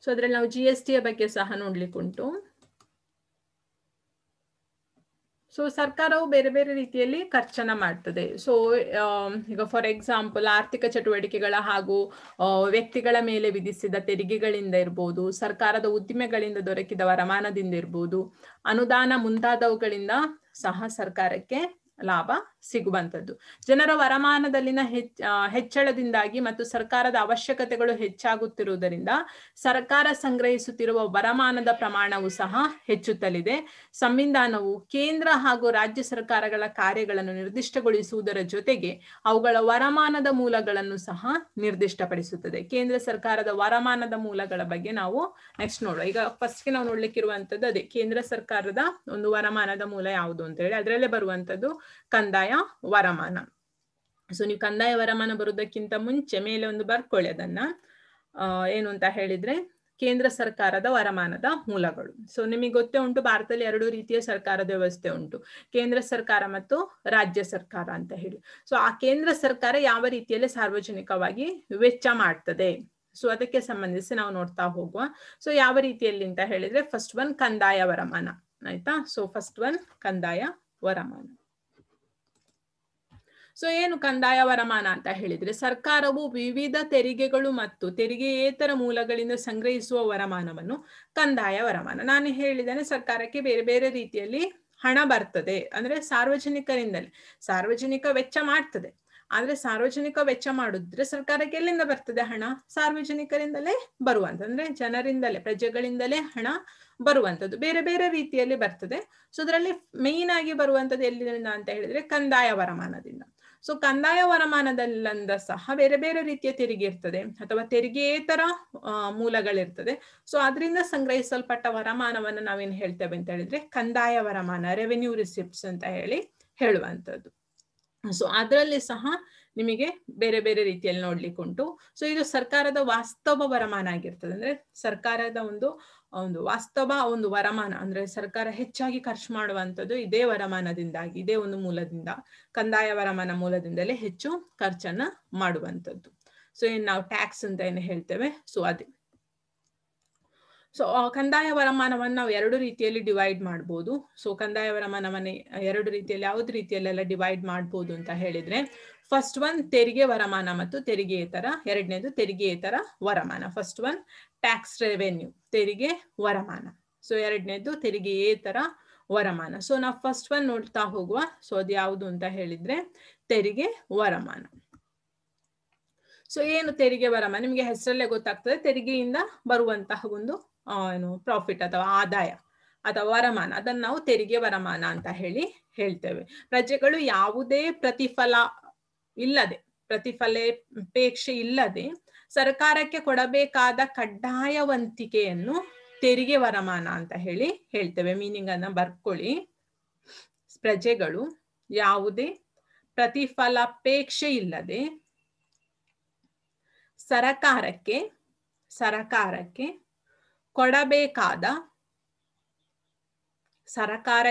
ಸೊ ಅದ್ರಲ್ಲಿ ನಾವು GST ಬಗ್ಗೆ ಸಹ ನೋಡ್ಲಿಕ್ಕುಂಟು. ಸೊ ಸರ್ಕಾರವು ಬೇರೆ ಬೇರೆ ರೀತಿಯಲ್ಲಿ ಖರ್ಚನ್ನ ಮಾಡ್ತದೆ. ಸೊ ಈಗ ಫಾರ್ ಎಕ್ಸಾಂಪಲ್ ಆರ್ಥಿಕ ಚಟುವಟಿಕೆಗಳ ಹಾಗೂ ವ್ಯಕ್ತಿಗಳ ಮೇಲೆ ವಿಧಿಸಿದ ತೆರಿಗೆಗಳಿಂದ ಇರ್ಬೋದು, ಸರ್ಕಾರದ ಉದ್ದಿಮೆಗಳಿಂದ ದೊರಕಿದ ವರಮಾನದಿಂದ ಇರ್ಬೋದು, ಅನುದಾನ ಮುಂತಾದವುಗಳಿಂದ ಸಹ ಸರ್ಕಾರಕ್ಕೆ ಲಾಭ ಸಿಗುವಂಥದ್ದು. ಜನರ ವರಮಾನದಲ್ಲಿನ ಹೆಚ್ಚಳದಿಂದಾಗಿ ಮತ್ತು ಸರ್ಕಾರದ ಅವಶ್ಯಕತೆಗಳು ಹೆಚ್ಚಾಗುತ್ತಿರುವುದರಿಂದ ಸರ್ಕಾರ ಸಂಗ್ರಹಿಸುತ್ತಿರುವ ವರಮಾನದ ಪ್ರಮಾಣವು ಸಹ ಹೆಚ್ಚುತ್ತಲಿದೆ. ಸಂವಿಧಾನವು ಕೇಂದ್ರ ಹಾಗೂ ರಾಜ್ಯ ಸರ್ಕಾರಗಳ ಕಾರ್ಯಗಳನ್ನು ನಿರ್ದಿಷ್ಟಗೊಳಿಸುವುದರ ಜೊತೆಗೆ ಅವುಗಳ ವರಮಾನದ ಮೂಲಗಳನ್ನು ಸಹ ನಿರ್ದಿಷ್ಟಪಡಿಸುತ್ತದೆ. ಕೇಂದ್ರ ಸರ್ಕಾರದ ವರಮಾನದ ಮೂಲಗಳ ಬಗ್ಗೆ ನಾವು ನೆಕ್ಸ್ಟ್ ನೋಡುವ. ಈಗ ಫಸ್ಟ್ಗೆ ನಾವು ನೋಡ್ಲಿಕ್ಕಿರುವಂಥದ್ದು ಅದೇ, ಕೇಂದ್ರ ಸರ್ಕಾರದ ಒಂದು ವರಮಾನದ ಮೂಲ ಯಾವುದು ಅಂತ ಹೇಳಿ ಅದರಲ್ಲೇ ಬರುವಂಥದ್ದು ಕಂದಾಯ ವರಮಾನ. ಸೊ ನೀವು ಕಂದಾಯ ವರಮಾನ ಬರುವುದಕ್ಕಿಂತ ಮುಂಚೆ ಮೇಲೆ ಒಂದು ಬರ್ಕೊಳ್ಳಿ ಅದನ್ನ, ಏನು ಅಂತ ಹೇಳಿದ್ರೆ ಕೇಂದ್ರ ಸರ್ಕಾರದ ವರಮಾನದ ಮೂಲಗಳು. ಸೊ ನಿಮಗೆ ಗೊತ್ತೇ ಉಂಟು, ಭಾರತದಲ್ಲಿ 2 ರೀತಿಯ ಸರ್ಕಾರದ ವ್ಯವಸ್ಥೆ ಉಂಟು, ಕೇಂದ್ರ ಸರ್ಕಾರ ಮತ್ತು ರಾಜ್ಯ ಸರ್ಕಾರ ಅಂತ ಹೇಳಿ. ಸೊ ಆ ಕೇಂದ್ರ ಸರ್ಕಾರ ಯಾವ ರೀತಿಯಲ್ಲಿ ಸಾರ್ವಜನಿಕವಾಗಿ ವೆಚ್ಚ ಮಾಡ್ತದೆ, ಸೊ ಅದಕ್ಕೆ ಸಂಬಂಧಿಸಿ ನಾವು ನೋಡ್ತಾ ಹೋಗುವ. ಸೊ ಯಾವ ರೀತಿಯಲ್ಲಿ ಅಂತ ಹೇಳಿದ್ರೆ, ಫಸ್ಟ್ ಒನ್ ಕಂದಾಯ ವರಮಾನ, ಆಯ್ತಾ. ಸೊ ಫಸ್ಟ್ ಒನ್ ಕಂದಾಯ ವರಮಾನ. ಸೊ ಏನು ಕಂದಾಯ ವರಮಾನ ಅಂತ ಹೇಳಿದ್ರೆ, ಸರ್ಕಾರವು ವಿವಿಧ ತೆರಿಗೆಗಳು ಮತ್ತು ತೆರಿಗೆಯೇತರ ಮೂಲಗಳಿಂದ ಸಂಗ್ರಹಿಸುವ ವರಮಾನವನ್ನು ಕಂದಾಯ ವರಮಾನ. ನಾನು ಹೇಳಿದ್ದೇನೆ, ಸರ್ಕಾರಕ್ಕೆ ಬೇರೆ ಬೇರೆ ರೀತಿಯಲ್ಲಿ ಹಣ ಬರ್ತದೆ, ಅಂದ್ರೆ ಸಾರ್ವಜನಿಕರಿಂದಲೇ. ಸಾರ್ವಜನಿಕ ವೆಚ್ಚ ಮಾಡ್ತದೆ, ಆದ್ರೆ ಸಾರ್ವಜನಿಕ ವೆಚ್ಚ ಮಾಡಿದ್ರೆ ಸರ್ಕಾರಕ್ಕೆ ಎಲ್ಲಿಂದ ಬರ್ತದೆ ಹಣ? ಸಾರ್ವಜನಿಕರಿಂದಲೇ ಬರುವಂತ, ಅಂದ್ರೆ ಜನರಿಂದಲೇ, ಪ್ರಜೆಗಳಿಂದಲೇ ಹಣ ಬರುವಂತದ್ದು ಬೇರೆ ಬೇರೆ ರೀತಿಯಲ್ಲಿ ಬರ್ತದೆ. ಸೊ ಅದರಲ್ಲಿ ಮೇಯ್ನ್ ಆಗಿ ಬರುವಂತದ್ದು ಎಲ್ಲಿಂದ ಅಂತ ಹೇಳಿದ್ರೆ ಕಂದಾಯ ವರಮಾನದಿಂದ. ಸೊ ಕಂದಾಯ ವರಮಾನದಲ್ಲಿಂದ ಸಹ ಬೇರೆ ಬೇರೆ ರೀತಿಯ ತೆರಿಗೆ ಇರ್ತದೆ, ಅಥವಾ ತೆರಿಗೆಯೇತರ ಮೂಲಗಳಿರ್ತದೆ. ಸೊ ಅದರಿಂದ ಸಂಗ್ರಹಿಸಲ್ಪಟ್ಟ ವರಮಾನವನ್ನು ನಾವೇನ್ ಹೇಳ್ತೇವೆ ಅಂತ ಹೇಳಿದ್ರೆ ಕಂದಾಯ ವರಮಾನ, ರೆವೆನ್ಯೂ ರಿಸಿಪ್ಟ್ಸ್ ಅಂತ ಹೇಳುವಂಥದ್ದು. ಸೊ ಅದರಲ್ಲಿ ಸಹ ನಿಮಗೆ ಬೇರೆ ಬೇರೆ ರೀತಿಯಲ್ಲಿ ನೋಡ್ಲಿಕ್ಕೆ ಉಂಟು. ಸೊ ಇದು ಸರ್ಕಾರದ ವಾಸ್ತವ ವರಮಾನ ಆಗಿರ್ತದೆ, ಅಂದ್ರೆ ಸರ್ಕಾರದ ಒಂದು ವಾಸ್ತವ ಒಂದು ವರಮಾನ, ಅಂದ್ರೆ ಸರ್ಕಾರ ಹೆಚ್ಚಾಗಿ ಖರ್ಚು ಮಾಡುವಂಥದ್ದು ಇದೇ ವರಮಾನದಿಂದಾಗಿ, ಇದೇ ಒಂದು ಮೂಲದಿಂದ, ಕಂದಾಯ ವರಮಾನ ಮೂಲದಿಂದಲೇ ಹೆಚ್ಚು ಖರ್ಚನ್ನ ಮಾಡುವಂಥದ್ದು. ಸೊ ಏನ್ ನಾವು ಟ್ಯಾಕ್ಸ್ ಅಂತ ಏನು ಹೇಳ್ತೇವೆ, ಸೊ ಅದೇ. ಸೊ ಕಂದಾಯ ವರಮಾನವನ್ನು ನಾವು 2 ರೀತಿಯಲ್ಲಿ ಡಿವೈಡ್ ಮಾಡ್ಬೋದು. ಸೊ ಕಂದಾಯ ವರಮಾನವನ್ನೇ 2 ರೀತಿಯಲ್ಲಿ, ಯಾವ್ದು ರೀತಿಯಲ್ಲೆಲ್ಲ ಡಿವೈಡ್ ಮಾಡ್ಬೋದು ಅಂತ ಹೇಳಿದ್ರೆ, ಫಸ್ಟ್ ಒನ್ ತೆರಿಗೆ ವರಮಾನ ಮತ್ತು ತೆರಿಗೆಯೇತರ, ಎರಡನೇದು ತೆರಿಗೆಯೇತರ ವರಮಾನ. ಫಸ್ಟ್ ಒನ್ ಟ್ಯಾಕ್ಸ್ ರೆವೆನ್ಯೂ, ತೆರಿಗೆ ವರಮಾನ. ಸೊ ಎರಡನೇದು ತೆರಿಗೆಯೇತರ ವರಮಾನ. ಸೊ ನಾವು ಫಸ್ಟ್ ಒನ್ ನೋಡ್ತಾ ಹೋಗುವ. ಸೊ ಅದು ಯಾವುದು ಅಂತ ಹೇಳಿದ್ರೆ ತೆರಿಗೆ ವರಮಾನ. ಸೊ ಏನು ತೆರಿಗೆ ವರಮಾನ, ನಿಮಗೆ ಹೆಸರಲ್ಲೇ ಗೊತ್ತಾಗ್ತದೆ, ತೆರಿಗೆಯಿಂದ ಬರುವಂತಹ ಒಂದು ಪ್ರಾಫಿಟ್ ಅಥವಾ ಆದಾಯ ಅಥವಾ ವರಮಾನ, ಅದನ್ನು ನಾವು ತೆರಿಗೆ ವರಮಾನ ಅಂತ ಹೇಳ್ತೇವೆ. ಪ್ರಜೆಗಳು ಯಾವುದೇ ಪ್ರತಿಫಲಾಪೇಕ್ಷೆ ಇಲ್ಲದೆ ಸರ್ಕಾರಕ್ಕೆ ಕೊಡಬೇಕಾದ ಕಡ್ಡಾಯ ವಂತಿಗೆಯನ್ನು ತೆರಿಗೆ ವರಮಾನ ಅಂತ ಹೇಳ್ತೇವೆ. ಮೀನಿಂಗ್ ಅನ್ನ ಬರ್ಕೊಳ್ಳಿ. ಪ್ರಜೆಗಳು ಯಾವುದೇ ಪ್ರತಿಫಲಾಪೇಕ್ಷೆ ಇಲ್ಲದೆ ಸರಕಾರಕ್ಕೆ ಕೊಡಬೇಕಾದ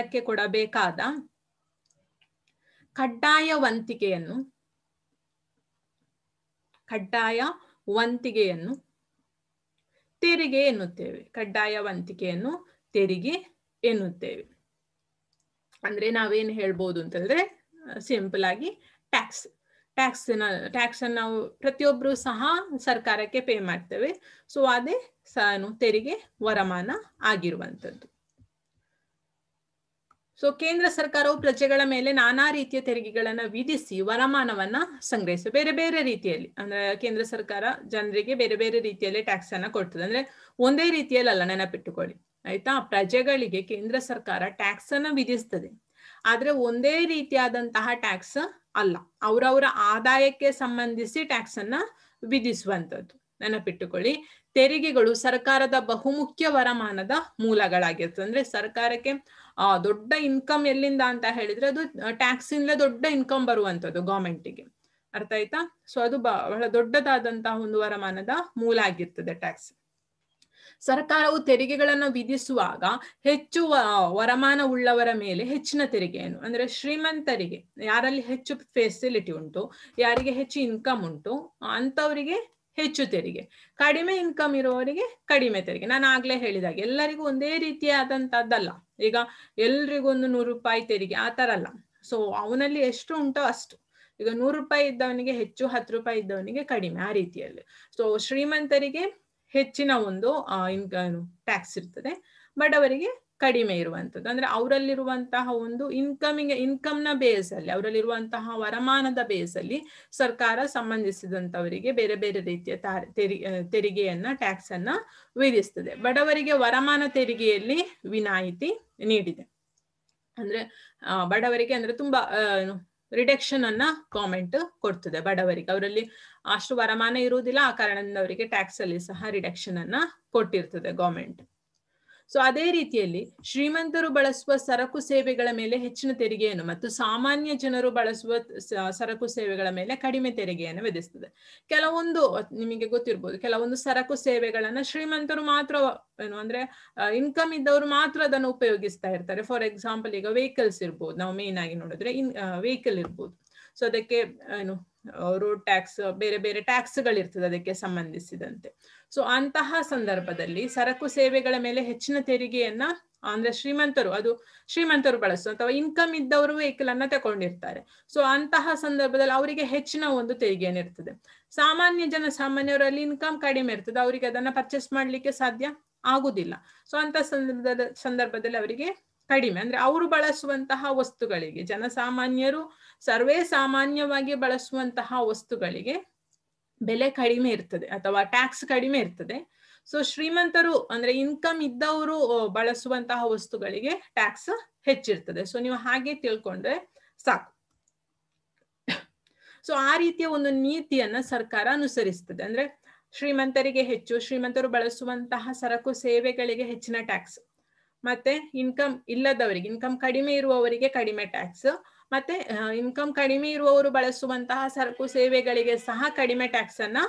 ಕಡ್ಡಾಯ ವಂತಿಗೆಯನ್ನು ತೆರಿಗೆ ಎನ್ನುತ್ತೇವೆ. ಕಡ್ಡಾಯ ವಂತಿಗೆಯನ್ನು ತೆರಿಗೆ ಎನ್ನುತ್ತೇವೆ. ಅಂದ್ರೆ ನಾವೇನ್ ಹೇಳ್ಬೋದು ಅಂತಂದ್ರೆ, ಸಿಂಪಲ್ ಆಗಿ ಟ್ಯಾಕ್ಸ್ ಅನ್ನು ನಾವು ಪ್ರತಿಯೊಬ್ರು ಸಹ ಸರ್ಕಾರಕ್ಕೆ ಪೇ ಮಾಡ್ತೇವೆ. ಸೊ ಅದೇ ತೆರಿಗೆ ವರಮಾನ ಆಗಿರುವಂಥದ್ದು. ಸೊ ಕೇಂದ್ರ ಸರ್ಕಾರವು ಪ್ರಜೆಗಳ ಮೇಲೆ ನಾನಾ ರೀತಿಯ ತೆರಿಗೆಗಳನ್ನ ವಿಧಿಸಿ ವರಮಾನವನ್ನ ಸಂಗ್ರಹಿಸಿ ಬೇರೆ ಬೇರೆ ರೀತಿಯಲ್ಲಿ, ಅಂದ್ರೆ ಕೇಂದ್ರ ಸರ್ಕಾರ ಜನರಿಗೆ ಬೇರೆ ಬೇರೆ ರೀತಿಯಲ್ಲಿ ಟ್ಯಾಕ್ಸ್ ಅನ್ನ ಕೊಡ್ತದೆ. ಅಂದ್ರೆ ಒಂದೇ ರೀತಿಯಲ್ಲಿ ಅಲ್ಲ, ನೆನಪಿಟ್ಟುಕೊಳ್ಳಿ ಆಯ್ತಾ. ಪ್ರಜೆಗಳಿಗೆ ಕೇಂದ್ರ ಸರ್ಕಾರ ಟ್ಯಾಕ್ಸ್ ಅನ್ನ ವಿಧಿಸ್ತದೆ, ಆದ್ರೆ ಒಂದೇ ರೀತಿಯಾದಂತಹ ಟ್ಯಾಕ್ಸ್ ಅಲ್ಲ, ಅವರವರ ಆದಾಯಕ್ಕೆ ಸಂಬಂಧಿಸಿ ಟ್ಯಾಕ್ಸ್ ಅನ್ನ ವಿಧಿಸುವಂಥದ್ದು. ನೆನಪಿಟ್ಟುಕೊಳ್ಳಿ, ತೆರಿಗೆಗಳು ಸರ್ಕಾರದ ಬಹುಮುಖ್ಯ ವರಮಾನದ ಮೂಲಗಳಾಗಿರ್ತದೆ. ಅಂದ್ರೆ ಸರ್ಕಾರಕ್ಕೆ ದೊಡ್ಡ ಇನ್ಕಮ್ ಎಲ್ಲಿಂದ ಅಂತ ಹೇಳಿದ್ರೆ ಅದು ಟ್ಯಾಕ್ಸ್ ಇಂದ ದೊಡ್ಡ ಇನ್ಕಮ್ ಬರುವಂತದ್ದು ಗವರ್ಮೆಂಟಿಗೆ. ಅರ್ಥ ಆಯ್ತಾ? ಸೊ ಅದು ಬಹಳ ದೊಡ್ಡದಾದಂತಹ ಒಂದು ವರಮಾನದ ಮೂಲ ಆಗಿರ್ತದೆ ಟ್ಯಾಕ್ಸ್. ಸರ್ಕಾರವು ತೆರಿಗೆಗಳನ್ನು ವಿಧಿಸುವಾಗ ಹೆಚ್ಚು ವರಮಾನ ಉಳ್ಳವರ ಮೇಲೆ ಹೆಚ್ಚಿನ ತೆರಿಗೆಯನ್ನು, ಅಂದ್ರೆ ಶ್ರೀಮಂತರಿಗೆ, ಯಾರಲ್ಲಿ ಹೆಚ್ಚು ಫೆಸಿಲಿಟಿ ಉಂಟು, ಯಾರಿಗೆ ಹೆಚ್ಚು ಇನ್ಕಮ್ ಉಂಟು ಅಂತವರಿಗೆ ಹೆಚ್ಚು ತೆರಿಗೆ, ಕಡಿಮೆ ಇನ್ಕಮ್ ಇರುವವರಿಗೆ ಕಡಿಮೆ ತೆರಿಗೆ. ನಾನು ಆಗ್ಲೇ ಹೇಳಿದಾಗ ಎಲ್ಲರಿಗೂ ಒಂದೇ ರೀತಿಯಾದಂತದ್ದಲ್ಲ. ಈಗ ಎಲ್ರಿಗೂ ಒಂದು 100 ರೂಪಾಯಿ ತೆರಿಗೆ ಆ ತರ ಅಲ್ಲ. ಸೊ ಅವನಲ್ಲಿ ಎಷ್ಟು ಉಂಟೋ ಅಷ್ಟು. ಈಗ 100 ರೂಪಾಯಿ ಇದ್ದವನಿಗೆ ಹೆಚ್ಚು, 10 ರೂಪಾಯಿ ಇದ್ದವನಿಗೆ ಕಡಿಮೆ, ಆ ರೀತಿಯಲ್ಲಿ. ಸೊ ಶ್ರೀಮಂತರಿಗೆ ಹೆಚ್ಚಿನ ಒಂದು ಟ್ಯಾಕ್ಸ್ ಇರ್ತದೆ, ಬಡವರಿಗೆ ಕಡಿಮೆ ಇರುವಂತದ್ದು. ಅಂದ್ರೆ ಅವರಲ್ಲಿರುವಂತಹ ಒಂದು ಇನ್ಕಮ್ನ ಬೇಸ್ ಅಲ್ಲಿ, ಅವರಲ್ಲಿರುವಂತಹ ವರಮಾನದ ಬೇಸ್ ಅಲ್ಲಿ ಸರ್ಕಾರ ಸಂಬಂಧಿಸಿದಂತವರಿಗೆ ಬೇರೆ ಬೇರೆ ರೀತಿಯ ತೆರಿಗೆಯನ್ನ, ಟ್ಯಾಕ್ಸ್ ಅನ್ನ ವಿಧಿಸ್ತದೆ. ಬಡವರಿಗೆ ವರಮಾನ ತೆರಿಗೆಯಲ್ಲಿ ವಿನಾಯಿತಿ ನೀಡಿದೆ. ಅಂದ್ರೆ ಬಡವರಿಗೆ ಅಂದ್ರೆ ತುಂಬಾ ರಿಡಕ್ಷನ್ ಅನ್ನ ಗವರ್ಮೆಂಟ್ ಕೊಡ್ತದೆ ಬಡವರಿಗೆ. ಅವರಲ್ಲಿ ಅಷ್ಟು ವರಮಾನ ಇರುವುದಿಲ್ಲ, ಆ ಕಾರಣದಿಂದ ಅವರಿಗೆ ಟ್ಯಾಕ್ಸ್ ಅಲ್ಲಿ ಸಹ ರಿಡಕ್ಷನ್ ಅನ್ನ ಕೊಟ್ಟಿರ್ತದೆ ಗವರ್ಮೆಂಟ್. ಸೊ ಅದೇ ರೀತಿಯಲ್ಲಿ ಶ್ರೀಮಂತರು ಬಳಸುವ ಸರಕು ಸೇವೆಗಳ ಮೇಲೆ ಹೆಚ್ಚಿನ ತೆರಿಗೆಯನ್ನು ಮತ್ತು ಸಾಮಾನ್ಯ ಜನರು ಬಳಸುವ ಸರಕು ಸೇವೆಗಳ ಮೇಲೆ ಕಡಿಮೆ ತೆರಿಗೆಯನ್ನು ವಿಧಿಸ್ತದೆ. ಕೆಲವೊಂದು ನಿಮಗೆ ಗೊತ್ತಿರ್ಬೋದು, ಕೆಲವೊಂದು ಸರಕು ಸೇವೆಗಳನ್ನ ಶ್ರೀಮಂತರು ಮಾತ್ರ ಏನು ಅಂದ್ರೆ ಇನ್ಕಮ್ ಇದ್ದವರು ಮಾತ್ರ ಅದನ್ನು ಉಪಯೋಗಿಸ್ತಾ ಇರ್ತಾರೆ. ಫಾರ್ ಎಕ್ಸಾಂಪಲ್ ಈಗ ವೆಹಿಕಲ್ಸ್ ಇರ್ಬೋದು, ನಾವು ಮೇನ್ ಆಗಿ ನೋಡಿದ್ರೆ ವೆಹಿಕಲ್ ಇರ್ಬೋದು. ಸೊ ಅದಕ್ಕೆ ಏನು ರೋಡ್ ಟ್ಯಾಕ್ಸ್, ಬೇರೆ ಬೇರೆ ಟ್ಯಾಕ್ಸ್ಗಳಿರ್ತದೆ ಅದಕ್ಕೆ ಸಂಬಂಧಿಸಿದಂತೆ. ಸೊ ಅಂತಹ ಸಂದರ್ಭದಲ್ಲಿ ಸರಕು ಸೇವೆಗಳ ಮೇಲೆ ಹೆಚ್ಚಿನ ತೆರಿಗೆಯನ್ನ ಅಂದ್ರೆ ಶ್ರೀಮಂತರು ಬಳಸುವ ಅಥವಾ ಇನ್ಕಮ್ ಇದ್ದವರು ವೆಹಿಕಲ್ ಅನ್ನ ತಗೊಂಡಿರ್ತಾರೆ. ಸೊ ಅಂತಹ ಸಂದರ್ಭದಲ್ಲಿ ಅವರಿಗೆ ಹೆಚ್ಚಿನ ಒಂದು ತೆರಿಗೆಯನ್ನಿರ್ತದೆ. ಸಾಮಾನ್ಯರಲ್ಲಿ ಇನ್ಕಮ್ ಕಡಿಮೆ ಇರ್ತದೆ, ಅವರಿಗೆ ಅದನ್ನ ಪರ್ಚೇಸ್ ಮಾಡ್ಲಿಕ್ಕೆ ಸಾಧ್ಯ ಆಗುದಿಲ್ಲ. ಸೊ ಅಂತ ಸಂದರ್ಭದಲ್ಲಿ ಅವರಿಗೆ ಕಡಿಮೆ ಅಂದ್ರೆ ಅವರು ಬಳಸುವಂತಹ ವಸ್ತುಗಳಿಗೆ, ಜನಸಾಮಾನ್ಯರು ಸರ್ವೇ ಸಾಮಾನ್ಯವಾಗಿ ಬಳಸುವಂತಹ ವಸ್ತುಗಳಿಗೆ ಬೆಲೆ ಕಡಿಮೆ ಇರ್ತದೆ ಅಥವಾ ಟ್ಯಾಕ್ಸ್ ಕಡಿಮೆ ಇರ್ತದೆ. ಸೊ ಶ್ರೀಮಂತರು ಅಂದ್ರೆ ಇನ್ಕಮ್ ಇದ್ದವರು ಬಳಸುವಂತಹ ವಸ್ತುಗಳಿಗೆ ಟ್ಯಾಕ್ಸ್ ಹೆಚ್ಚಿರ್ತದೆ. ಸೊ ನೀವು ಹಾಗೆ ತಿಳ್ಕೊಂಡ್ರೆ ಸಾಕು. ಸೊ ಆ ರೀತಿಯ ಒಂದು ನೀತಿಯನ್ನ ಸರ್ಕಾರ ಅನುಸರಿಸ್ತದೆ. ಅಂದ್ರೆ ಶ್ರೀಮಂತರು ಬಳಸುವಂತಹ ಸರಕು ಸೇವೆಗಳಿಗೆ ಹೆಚ್ಚಿನ ಟ್ಯಾಕ್ಸ್, ಮತ್ತೆ ಇನ್ಕಮ್ ಇಲ್ಲದವರಿಗೆ, ಇನ್ಕಮ್ ಕಡಿಮೆ ಇರುವವರಿಗೆ ಕಡಿಮೆ ಟ್ಯಾಕ್ಸ್, ಮತ್ತೆ ಇನ್ಕಮ್ ಕಡಿಮೆ ಇರುವವರು ಬಳಸುವಂತಹ ಸರಕು ಸೇವೆಗಳಿಗೆ ಸಹ ಕಡಿಮೆ ಟ್ಯಾಕ್ಸ್ ಅನ್ನ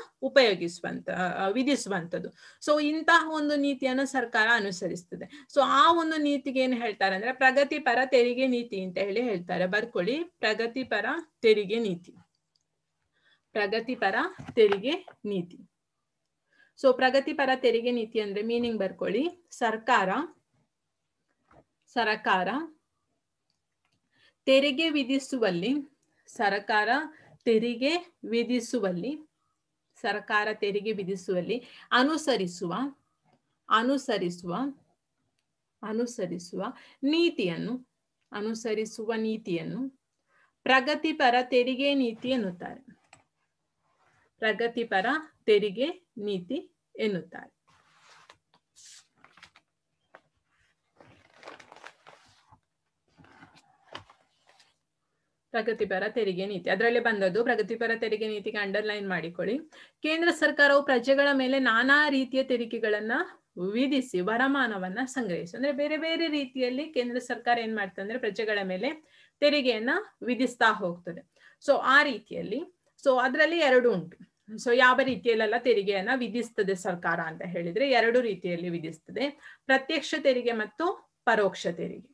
ವಿಧಿಸುವಂತದ್ದು. ಸೊ ಇಂತಹ ಒಂದು ನೀತಿಯನ್ನು ಸರ್ಕಾರ ಅನುಸರಿಸ್ತದೆ. ಸೊ ಆ ಒಂದು ನೀತಿಗೆ ಏನ್ ಹೇಳ್ತಾರೆ ಅಂದ್ರೆ ಪ್ರಗತಿಪರ ತೆರಿಗೆ ನೀತಿ ಅಂತ ಹೇಳಿ ಹೇಳ್ತಾರೆ. ಬರ್ಕೊಳ್ಳಿ, ಪ್ರಗತಿಪರ ತೆರಿಗೆ ನೀತಿ. ಪ್ರಗತಿಪರ ತೆರಿಗೆ ನೀತಿ. ಸೊ ಪ್ರಗತಿಪರ ತೆರಿಗೆ ನೀತಿ ಅಂದ್ರೆ ಮೀನಿಂಗ್ ಬರ್ಕೊಳ್ಳಿ, ಸರ್ಕಾರ ತೆರಿಗೆ ವಿಧಿಸುವಲ್ಲಿ ಅನುಸರಿಸುವ ನೀತಿಯನ್ನು ಪ್ರಗತಿಪರ ತೆರಿಗೆ ನೀತಿ ಎನ್ನುತ್ತಾರೆ. ಪ್ರಗತಿಪರ ತೆರಿಗೆ ನೀತಿ ಎನ್ನುತ್ತಾರೆ. ಪ್ರಗತಿಪರ ತೆರಿಗೆ ನೀತಿ ಅದರಲ್ಲಿ ಬಂದದ್ದು. ಪ್ರಗತಿಪರ ತೆರಿಗೆ ನೀತಿಗೆ ಅಂಡರ್ಲೈನ್ ಮಾಡಿಕೊಳ್ಳಿ. ಕೇಂದ್ರ ಸರ್ಕಾರವು ಪ್ರಜೆಗಳ ಮೇಲೆ ನಾನಾ ರೀತಿಯ ತೆರಿಗೆಗಳನ್ನ ವಿಧಿಸಿ ವರಮಾನವನ್ನ ಸಂಗ್ರಹಿಸಿ, ಅಂದ್ರೆ ಬೇರೆ ಬೇರೆ ರೀತಿಯಲ್ಲಿ ಕೇಂದ್ರ ಸರ್ಕಾರ ಏನ್ ಮಾಡ್ತದೆ ಅಂದ್ರೆ ಪ್ರಜೆಗಳ ಮೇಲೆ ತೆರಿಗೆಯನ್ನ ವಿಧಿಸ್ತಾ ಹೋಗ್ತದೆ. ಸೊ ಆ ರೀತಿಯಲ್ಲಿ ಅದರಲ್ಲಿ ಎರಡು ಉಂಟು. ಸೊ ಯಾವ ರೀತಿಯಲ್ಲೆಲ್ಲ ತೆರಿಗೆಯನ್ನ ವಿಧಿಸ್ತದೆ ಸರ್ಕಾರ ಅಂತ ಹೇಳಿದ್ರೆ ಎರಡು ರೀತಿಯಲ್ಲಿ ವಿಧಿಸ್ತದೆ, ಪ್ರತ್ಯಕ್ಷ ತೆರಿಗೆ ಮತ್ತು ಪರೋಕ್ಷ ತೆರಿಗೆ.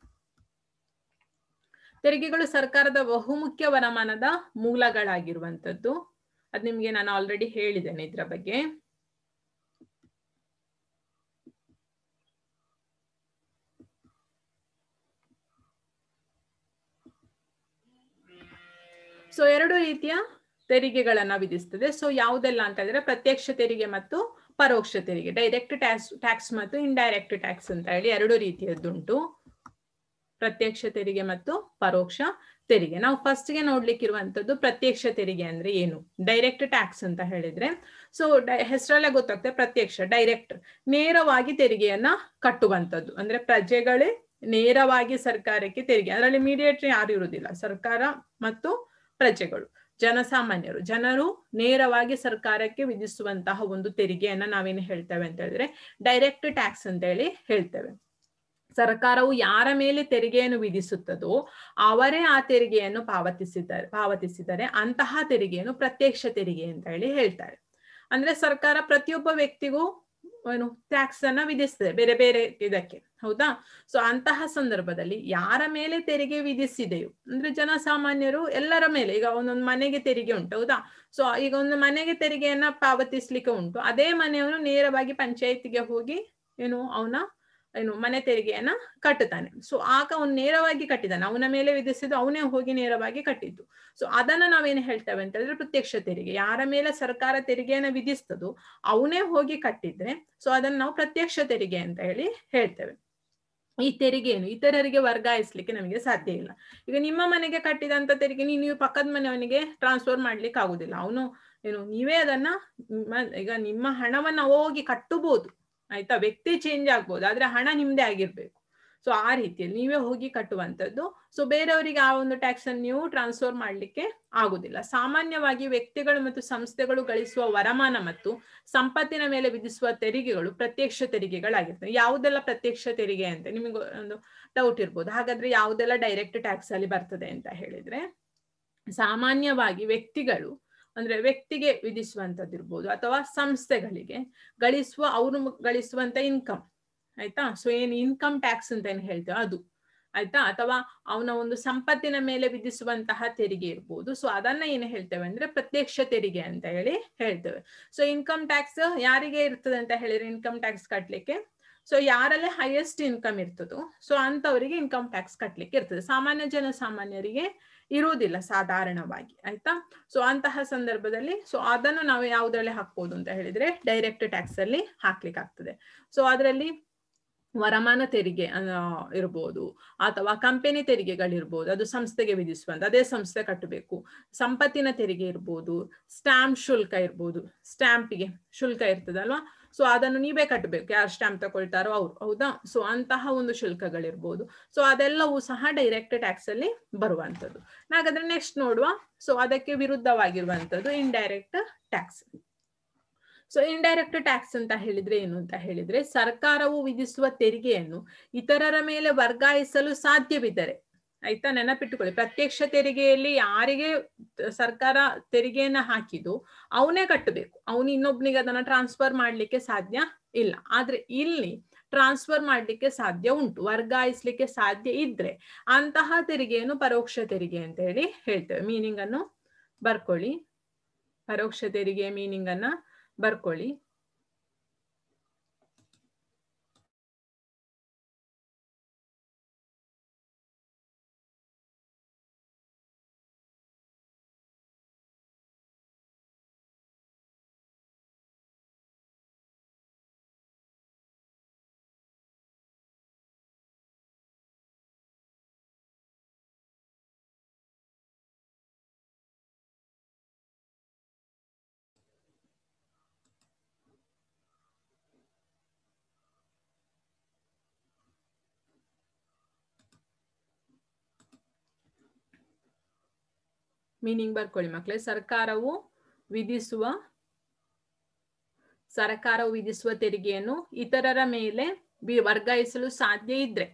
ತೆರಿಗೆಗಳು ಸರ್ಕಾರದ ಬಹುಮುಖ್ಯ ವರಮಾನದ ಮೂಲಗಳಾಗಿರುವಂತದ್ದು. ಅದ್ ನಿಮ್ಗೆ ನಾನು ಆಲ್ರೆಡಿ ಹೇಳಿದ್ದೇನೆ ಇದ್ರ ಬಗ್ಗೆ. ಸೊ ಎರಡು ರೀತಿಯ ತೆರಿಗೆಗಳನ್ನ ವಿಧಿಸ್ತದೆ. ಸೊ ಯಾವುದೆಲ್ಲ ಅಂತ ಹೇಳಿದ್ರೆ ಪ್ರತ್ಯಕ್ಷ ತೆರಿಗೆ ಮತ್ತು ಪರೋಕ್ಷ ತೆರಿಗೆ, ಡೈರೆಕ್ಟ್ ಟ್ಯಾಕ್ಸ್ ಮತ್ತು ಇಂಡೈರೆಕ್ಟ್ ಟ್ಯಾಕ್ಸ್ ಅಂತ ಹೇಳಿ ಎರಡು ರೀತಿಯದ್ದುಂಟು, ಪ್ರತ್ಯಕ್ಷ ತೆರಿಗೆ ಮತ್ತು ಪರೋಕ್ಷ ತೆರಿಗೆ. ನಾವು ಫಸ್ಟ್ಗೆ ನೋಡ್ಲಿಕ್ಕಿರುವಂತದ್ದು ಪ್ರತ್ಯಕ್ಷ ತೆರಿಗೆ ಅಂದ್ರೆ ಏನು, ಡೈರೆಕ್ಟ್ ಟ್ಯಾಕ್ಸ್ ಅಂತ ಹೇಳಿದ್ರೆ. ಸೊ ಹೆಸರಲ್ಲೇ ಗೊತ್ತಾಗ್ತದೆ, ಪ್ರತ್ಯಕ್ಷ ಡೈರೆಕ್ಟ್ ನೇರವಾಗಿ ತೆರಿಗೆಯನ್ನ ಕಟ್ಟುವಂಥದ್ದು. ಅಂದ್ರೆ ಪ್ರಜೆಗಳೇ ನೇರವಾಗಿ ಸರ್ಕಾರಕ್ಕೆ ತೆರಿಗೆ, ಅದರಲ್ಲಿ ಮೀಡಿಯೇಟರ್ ಯಾರು ಇರುವುದಿಲ್ಲ, ಸರ್ಕಾರ ಮತ್ತು ಪ್ರಜೆಗಳು, ಜನರು ನೇರವಾಗಿ ಸರ್ಕಾರಕ್ಕೆ ವಿಧಿಸುವಂತಹ ಒಂದು ತೆರಿಗೆಯನ್ನ ನಾವೇನು ಹೇಳ್ತೇವೆ ಅಂತ ಹೇಳಿದ್ರೆ ಡೈರೆಕ್ಟ್ ಟ್ಯಾಕ್ಸ್ ಅಂತ ಹೇಳಿ ಹೇಳ್ತೇವೆ. ಸರ್ಕಾರವು ಯಾರ ಮೇಲೆ ತೆರಿಗೆಯನ್ನು ವಿಧಿಸುತ್ತದೋ ಅವರೇ ಆ ತೆರಿಗೆಯನ್ನು ಪಾವತಿಸಿದರೆ ಅಂತಹ ತೆರಿಗೆಯನ್ನು ಪ್ರತ್ಯಕ್ಷ ತೆರಿಗೆ ಅಂತ ಹೇಳಿ ಹೇಳ್ತಾರೆ. ಅಂದ್ರೆ ಸರ್ಕಾರ ಪ್ರತಿಯೊಬ್ಬ ವ್ಯಕ್ತಿಗೂ ಟ್ಯಾಕ್ಸ್ ಅನ್ನ ವಿಧಿಸ್ತದೆ ಬೇರೆ ಬೇರೆ ಇದಕ್ಕೆ, ಹೌದಾ. ಸೊ ಅಂತಹ ಸಂದರ್ಭದಲ್ಲಿ ಯಾರ ಮೇಲೆ ತೆರಿಗೆ ವಿಧಿಸಿದೆಯೋ ಅಂದ್ರೆ ಜನಸಾಮಾನ್ಯರು ಎಲ್ಲರ ಮೇಲೆ, ಈಗ ಒಂದೊಂದು ಮನೆಗೆ ತೆರಿಗೆ ಉಂಟು, ಹೌದಾ. ಸೊ ಈಗ ಒಂದು ಮನೆಗೆ ತೆರಿಗೆಯನ್ನ ಪಾವತಿಸ್ಲಿಕ್ಕೆ ಉಂಟು, ಅದೇ ಮನೆಯವನು ನೇರವಾಗಿ ಪಂಚಾಯತಿಗೆ ಹೋಗಿ ಅವನ ಮನೆ ತೆರಿಗೆಯನ್ನ ಕಟ್ಟುತ್ತಾನೆ. ಸೊ ಆಗ ಅವನು ನೇರವಾಗಿ ಕಟ್ಟಿದ್ದಾನೆ, ಅವನ ಮೇಲೆ ವಿಧಿಸಿದ್ದು ಅವನೇ ಹೋಗಿ ನೇರವಾಗಿ ಕಟ್ಟಿದ್ದು. ಸೊ ಅದನ್ನ ನಾವೇನು ಹೇಳ್ತೇವೆ ಅಂತ ಹೇಳಿದ್ರೆ ಪ್ರತ್ಯಕ್ಷ ತೆರಿಗೆ. ಯಾರ ಮೇಲೆ ಸರ್ಕಾರ ತೆರಿಗೆಯನ್ನ ವಿಧಿಸ್ತದೋ ಅವನೇ ಹೋಗಿ ಕಟ್ಟಿದ್ರೆ ಸೊ ಅದನ್ನ ನಾವು ಪ್ರತ್ಯಕ್ಷ ತೆರಿಗೆ ಅಂತ ಹೇಳಿ ಹೇಳ್ತೇವೆ. ಈ ತೆರಿಗೆಯನ್ನು ಇತರರಿಗೆ ವರ್ಗಾಯಿಸ್ಲಿಕ್ಕೆ ನಮಗೆ ಸಾಧ್ಯ ಇಲ್ಲ. ಈಗ ನಿಮ್ಮ ಮನೆಗೆ ಕಟ್ಟಿದಂತ ತೆರಿಗೆ ನೀವು ಪಕ್ಕದ ಮನೆಯವನಿಗೆ ಟ್ರಾನ್ಸ್ಫರ್ ಮಾಡ್ಲಿಕ್ಕೆ ಆಗುದಿಲ್ಲ. ಅವನು ನೀವೇ ಅದನ್ನ ಈಗ ನಿಮ್ಮ ಹಣವನ್ನ ಹೋಗಿ ಕಟ್ಟಬಹುದು, ಆಯ್ತಾ. ವ್ಯಕ್ತಿ ಚೇಂಜ್ ಆಗ್ಬೋದು, ಆದ್ರೆ ಹಣ ನಿಮ್ದೇ ಆಗಿರ್ಬೇಕು. ಸೊ ಆ ರೀತಿಯಲ್ಲಿ ನೀವೇ ಹೋಗಿ ಕಟ್ಟುವಂಥದ್ದು. ಸೊ ಬೇರೆಯವರಿಗೆ ಆ ಒಂದು ಟ್ಯಾಕ್ಸ್ ಅನ್ನು ನೀವು ಟ್ರಾನ್ಸ್ಫರ್ ಮಾಡಲಿಕ್ಕೆ ಆಗುದಿಲ್ಲ. ಸಾಮಾನ್ಯವಾಗಿ ವ್ಯಕ್ತಿಗಳು ಮತ್ತು ಸಂಸ್ಥೆಗಳು ಗಳಿಸುವ ವರಮಾನ ಮತ್ತು ಸಂಪತ್ತಿನ ಮೇಲೆ ವಿಧಿಸುವ ತೆರಿಗೆಗಳು ಪ್ರತ್ಯಕ್ಷ ತೆರಿಗೆಗಳಾಗಿರ್ತವೆ. ಯಾವುದೆಲ್ಲ ಪ್ರತ್ಯಕ್ಷ ತೆರಿಗೆ ಅಂತ ನಿಮಗೆ ಒಂದು ಡೌಟ್ ಇರ್ಬೋದು. ಹಾಗಾದ್ರೆ ಯಾವುದೆಲ್ಲ ಡೈರೆಕ್ಟ್ ಟ್ಯಾಕ್ಸ್ ಅಲ್ಲಿ ಬರ್ತದೆ ಅಂತ ಹೇಳಿದ್ರೆ, ಸಾಮಾನ್ಯವಾಗಿ ವ್ಯಕ್ತಿಗಳು ಅಂದ್ರೆ ವ್ಯಕ್ತಿಗೆ ವಿಧಿಸುವಂತದ್ದಿರ್ಬೋದು ಅಥವಾ ಸಂಸ್ಥೆಗಳಿಗೆ ಅವರು ಗಳಿಸುವಂತ ಇನ್ಕಮ್, ಆಯ್ತಾ. ಸೊ ಏನ್ ಇನ್ಕಮ್ ಟ್ಯಾಕ್ಸ್ ಅಂತ ಏನ್ ಹೇಳ್ತೇವೆ ಅದು, ಆಯ್ತಾ. ಅಥವಾ ಅವನ ಒಂದು ಸಂಪತ್ತಿನ ಮೇಲೆ ವಿಧಿಸುವಂತಹ ತೆರಿಗೆ ಇರ್ಬೋದು. ಸೊ ಅದನ್ನ ಏನು ಹೇಳ್ತೇವೆ ಅಂದ್ರೆ ಪ್ರತ್ಯಕ್ಷ ತೆರಿಗೆ ಅಂತ ಹೇಳಿ ಹೇಳ್ತೇವೆ. ಸೊ ಇನ್ಕಮ್ ಟ್ಯಾಕ್ಸ್ ಯಾರಿಗೆ ಇರ್ತದೆ ಅಂತ ಹೇಳಿದ್ರೆ, ಇನ್ಕಮ್ ಟ್ಯಾಕ್ಸ್ ಕಟ್ಲಿಕ್ಕೆ ಸೊ ಯಾರಲ್ಲೇ ಹೈಯೆಸ್ಟ್ ಇನ್ಕಮ್ ಇರ್ತದೋ ಸೊ ಅಂತವರಿಗೆ ಇನ್ಕಮ್ ಟ್ಯಾಕ್ಸ್ ಕಟ್ಲಿಕ್ಕೆ ಇರ್ತದೆ. ಸಾಮಾನ್ಯರಿಗೆ ಇರುವುದಿಲ್ಲ ಸಾಧಾರಣವಾಗಿ, ಆಯ್ತಾ. ಸೊ ಅಂತಹ ಸಂದರ್ಭದಲ್ಲಿ ಸೊ ಅದನ್ನು ನಾವು ಯಾವುದ್ರಲ್ಲಿ ಹಾಕ್ಬೋದು ಅಂತ ಹೇಳಿದ್ರೆ ಡೈರೆಕ್ಟ್ ಟ್ಯಾಕ್ಸ್ ಅಲ್ಲಿ ಹಾಕ್ಲಿಕ್ಕೆ ಆಗ್ತದೆ. ಸೊ ಅದರಲ್ಲಿ ವರಮಾನ ತೆರಿಗೆ ಇರ್ಬೋದು ಅಥವಾ ಕಂಪನಿ ತೆರಿಗೆಗಳಿರ್ಬೋದು, ಅದು ಸಂಸ್ಥೆಗೆ ವಿಧಿಸುವಂತ ಅದೇ ಸಂಸ್ಥೆ ಕಟ್ಟಬೇಕು. ಸಂಪತ್ತಿನ ತೆರಿಗೆ ಇರ್ಬೋದು, ಸ್ಟಾಂಪ್ ಶುಲ್ಕ ಇರ್ಬೋದು, ಸ್ಟಾಂಪಿಗೆ ಶುಲ್ಕ ಇರ್ತದಲ್ವಾ, ಸೊ ಅದನ್ನು ನೀವೇ ಕಟ್ಟಬೇಕು, ಯಾರು ಸ್ಟಾಂಪ್ ತಗೊಳ್ತಾರೋ ಅವ್ರು, ಹೌದಾ. ಸೊ ಅಂತಹ ಒಂದು ಶುಲ್ಕಗಳಿರ್ಬೋದು. ಸೊ ಅದೆಲ್ಲವೂ ಸಹ ಡೈರೆಕ್ಟ್ ಟ್ಯಾಕ್ಸ್ ಅಲ್ಲಿ ಬರುವಂತದ್ದು. ಹಾಗಾದ್ರೆ ನೆಕ್ಸ್ಟ್ ನೋಡುವ. ಸೊ ಅದಕ್ಕೆ ವಿರುದ್ಧವಾಗಿರುವಂತದ್ದು indirect tax. So indirect tax ಅಂತ ಹೇಳಿದ್ರೆ ಏನು ಅಂತ ಹೇಳಿದ್ರೆ, ಸರ್ಕಾರವು ವಿಧಿಸುವ ತೆರಿಗೆಯನ್ನು ಇತರರ ಮೇಲೆ ವರ್ಗಾಯಿಸಲು ಸಾಧ್ಯವಿದ್ದರೆ, ಆಯ್ತಾ, ನೆನಪಿಟ್ಟುಕೊಳ್ಳಿ. ಪ್ರತ್ಯಕ್ಷ ತೆರಿಗೆಯಲ್ಲಿ ಯಾರಿಗೆ ಸರ್ಕಾರ ತೆರಿಗೆಯನ್ನ ಹಾಕಿದ್ದು ಅವನೇ ಕಟ್ಟಬೇಕು, ಅವನು ಇನ್ನೊಬ್ನಿಗೆ ಅದನ್ನ ಟ್ರಾನ್ಸ್ಫರ್ ಮಾಡ್ಲಿಕ್ಕೆ ಸಾಧ್ಯ ಇಲ್ಲ. ಆದ್ರೆ ಇಲ್ಲಿ ಟ್ರಾನ್ಸ್ಫರ್ ಮಾಡ್ಲಿಕ್ಕೆ ಸಾಧ್ಯ ಉಂಟು, ವರ್ಗಾಯಿಸ್ಲಿಕ್ಕೆ ಸಾಧ್ಯ ಇದ್ರೆ ಅಂತಹ ತೆರಿಗೆಯನ್ನು ಪರೋಕ್ಷ ತೆರಿಗೆ ಅಂತ ಹೇಳಿ ಹೇಳ್ತೇವೆ. ಮೀನಿಂಗ್ ಅನ್ನು ಬರ್ಕೊಳ್ಳಿ, ಪರೋಕ್ಷ ತೆರಿಗೆಯ ಮೀನಿಂಗ್ ಅನ್ನ ಬರ್ಕೊಳ್ಳಿ. ಮೀನಿಂಗ್ ಬರ್ಕೊಳ್ಳಿ ಮಕ್ಕಳೇ. ಸರ್ಕಾರವು ವಿಧಿಸುವ ತೆರಿಗೆಯನ್ನು ಇತರರ ಮೇಲೆ ವರ್ಗಾಯಿಸಲು ಸಾಧ್ಯ ಇದ್ರೆ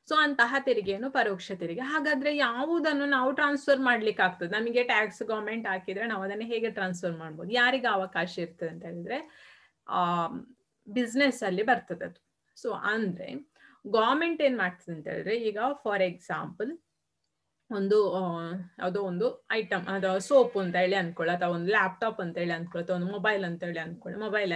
ಸೊ ಅಂತಹ ತೆರಿಗೆಯನ್ನು ಪರೋಕ್ಷ ತೆರಿಗೆ. ಹಾಗಾದ್ರೆ ಯಾವುದನ್ನು ನಾವು ಟ್ರಾನ್ಸ್ಫರ್ ಮಾಡ್ಲಿಕ್ಕೆ ಆಗ್ತದೆ? ನಮಗೆ ಟ್ಯಾಕ್ಸ್ ಗವರ್ಮೆಂಟ್ ಹಾಕಿದ್ರೆ ನಾವು ಅದನ್ನು ಹೇಗೆ ಟ್ರಾನ್ಸ್ಫರ್ ಮಾಡ್ಬೋದು? ಯಾರಿಗೆ ಅವಕಾಶ ಇರ್ತದೆ ಅಂತ ಹೇಳಿದ್ರೆ ಬಿಸ್ನೆಸ್ ಅಲ್ಲಿ ಬರ್ತದೆ ಅದು. ಸೊ ಅಂದ್ರೆ ಗವರ್ಮೆಂಟ್ ಏನ್ ಮಾಡ್ತದೆ ಅಂತ ಹೇಳಿದ್ರೆ, ಈಗ ಫಾರ್ ಎಕ್ಸಾಂಪಲ್ ಯಾವುದೋ ಒಂದು ಐಟಮ್, ಅದು ಸೋಪ್ ಅಂತ ಹೇಳಿ ಅನ್ಕೊಳ್ಳಿ, ಅಥವಾ ಒಂದು ಲ್ಯಾಪ್ಟಾಪ್ ಅಂತ ಹೇಳಿ ಅನ್ಕೊಳ್ಳಿ, ಅಥವಾ ಒಂದು ಮೊಬೈಲ್ ಅಂತ ಹೇಳಿ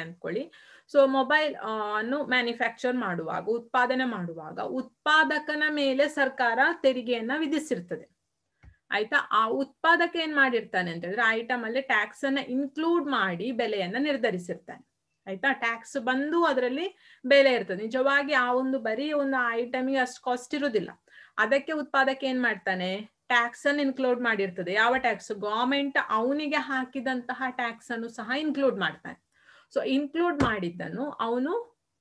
ಅನ್ಕೊಳ್ಳಿ. ಸೊ ಮೊಬೈಲ್ ಅನ್ನು ಮ್ಯಾನುಫ್ಯಾಕ್ಚರ್ ಮಾಡುವಾಗ, ಉತ್ಪಾದನೆ ಮಾಡುವಾಗ ಉತ್ಪಾದಕನ ಮೇಲೆ ಸರ್ಕಾರ ತೆರಿಗೆಯನ್ನ ವಿಧಿಸಿರ್ತದೆ, ಆಯ್ತಾ. ಆ ಉತ್ಪಾದಕ ಏನ್ ಮಾಡಿರ್ತಾನೆ ಅಂತ ಹೇಳಿದ್ರೆ ಐಟಮ್ ಅಲ್ಲಿ ಟ್ಯಾಕ್ಸ್ ಅನ್ನ ಇನ್ಕ್ಲೂಡ್ ಮಾಡಿ ಬೆಲೆಯನ್ನ ನಿರ್ಧರಿಸಿರ್ತಾನೆ, ಆಯ್ತಾ. ಟ್ಯಾಕ್ಸ್ ಬಂದು ಅದರಲ್ಲಿ ಬೆಲೆ ಇರ್ತದೆ. ನಿಜವಾಗಿ ಆ ಒಂದು ಬರೀ ಒಂದು ಐಟಮ್ಗೆ ಅಷ್ಟು ಕಾಸ್ಟ್ ಇರುವುದಿಲ್ಲ. ಅದಕ್ಕೆ ಉತ್ಪಾದಕ ಏನ್ ಮಾಡ್ತಾನೆ, ಟ್ಯಾಕ್ಸ್ ಅನ್ನು ಇನ್ಕ್ಲೂಡ್ ಮಾಡಿರ್ತದೆ. ಯಾವ ಟ್ಯಾಕ್ಸ್? ಗವರ್ಮೆಂಟ್ ಅವನಿಗೆ ಹಾಕಿದಂತಹ ಟ್ಯಾಕ್ಸ್ ಅನ್ನು ಸಹ ಇನ್ಕ್ಲೂಡ್ ಮಾಡ್ತಾನೆ. ಸೊ ಇನ್ಕ್ಲೂಡ್ ಮಾಡಿದ್ದನ್ನು ಅವನು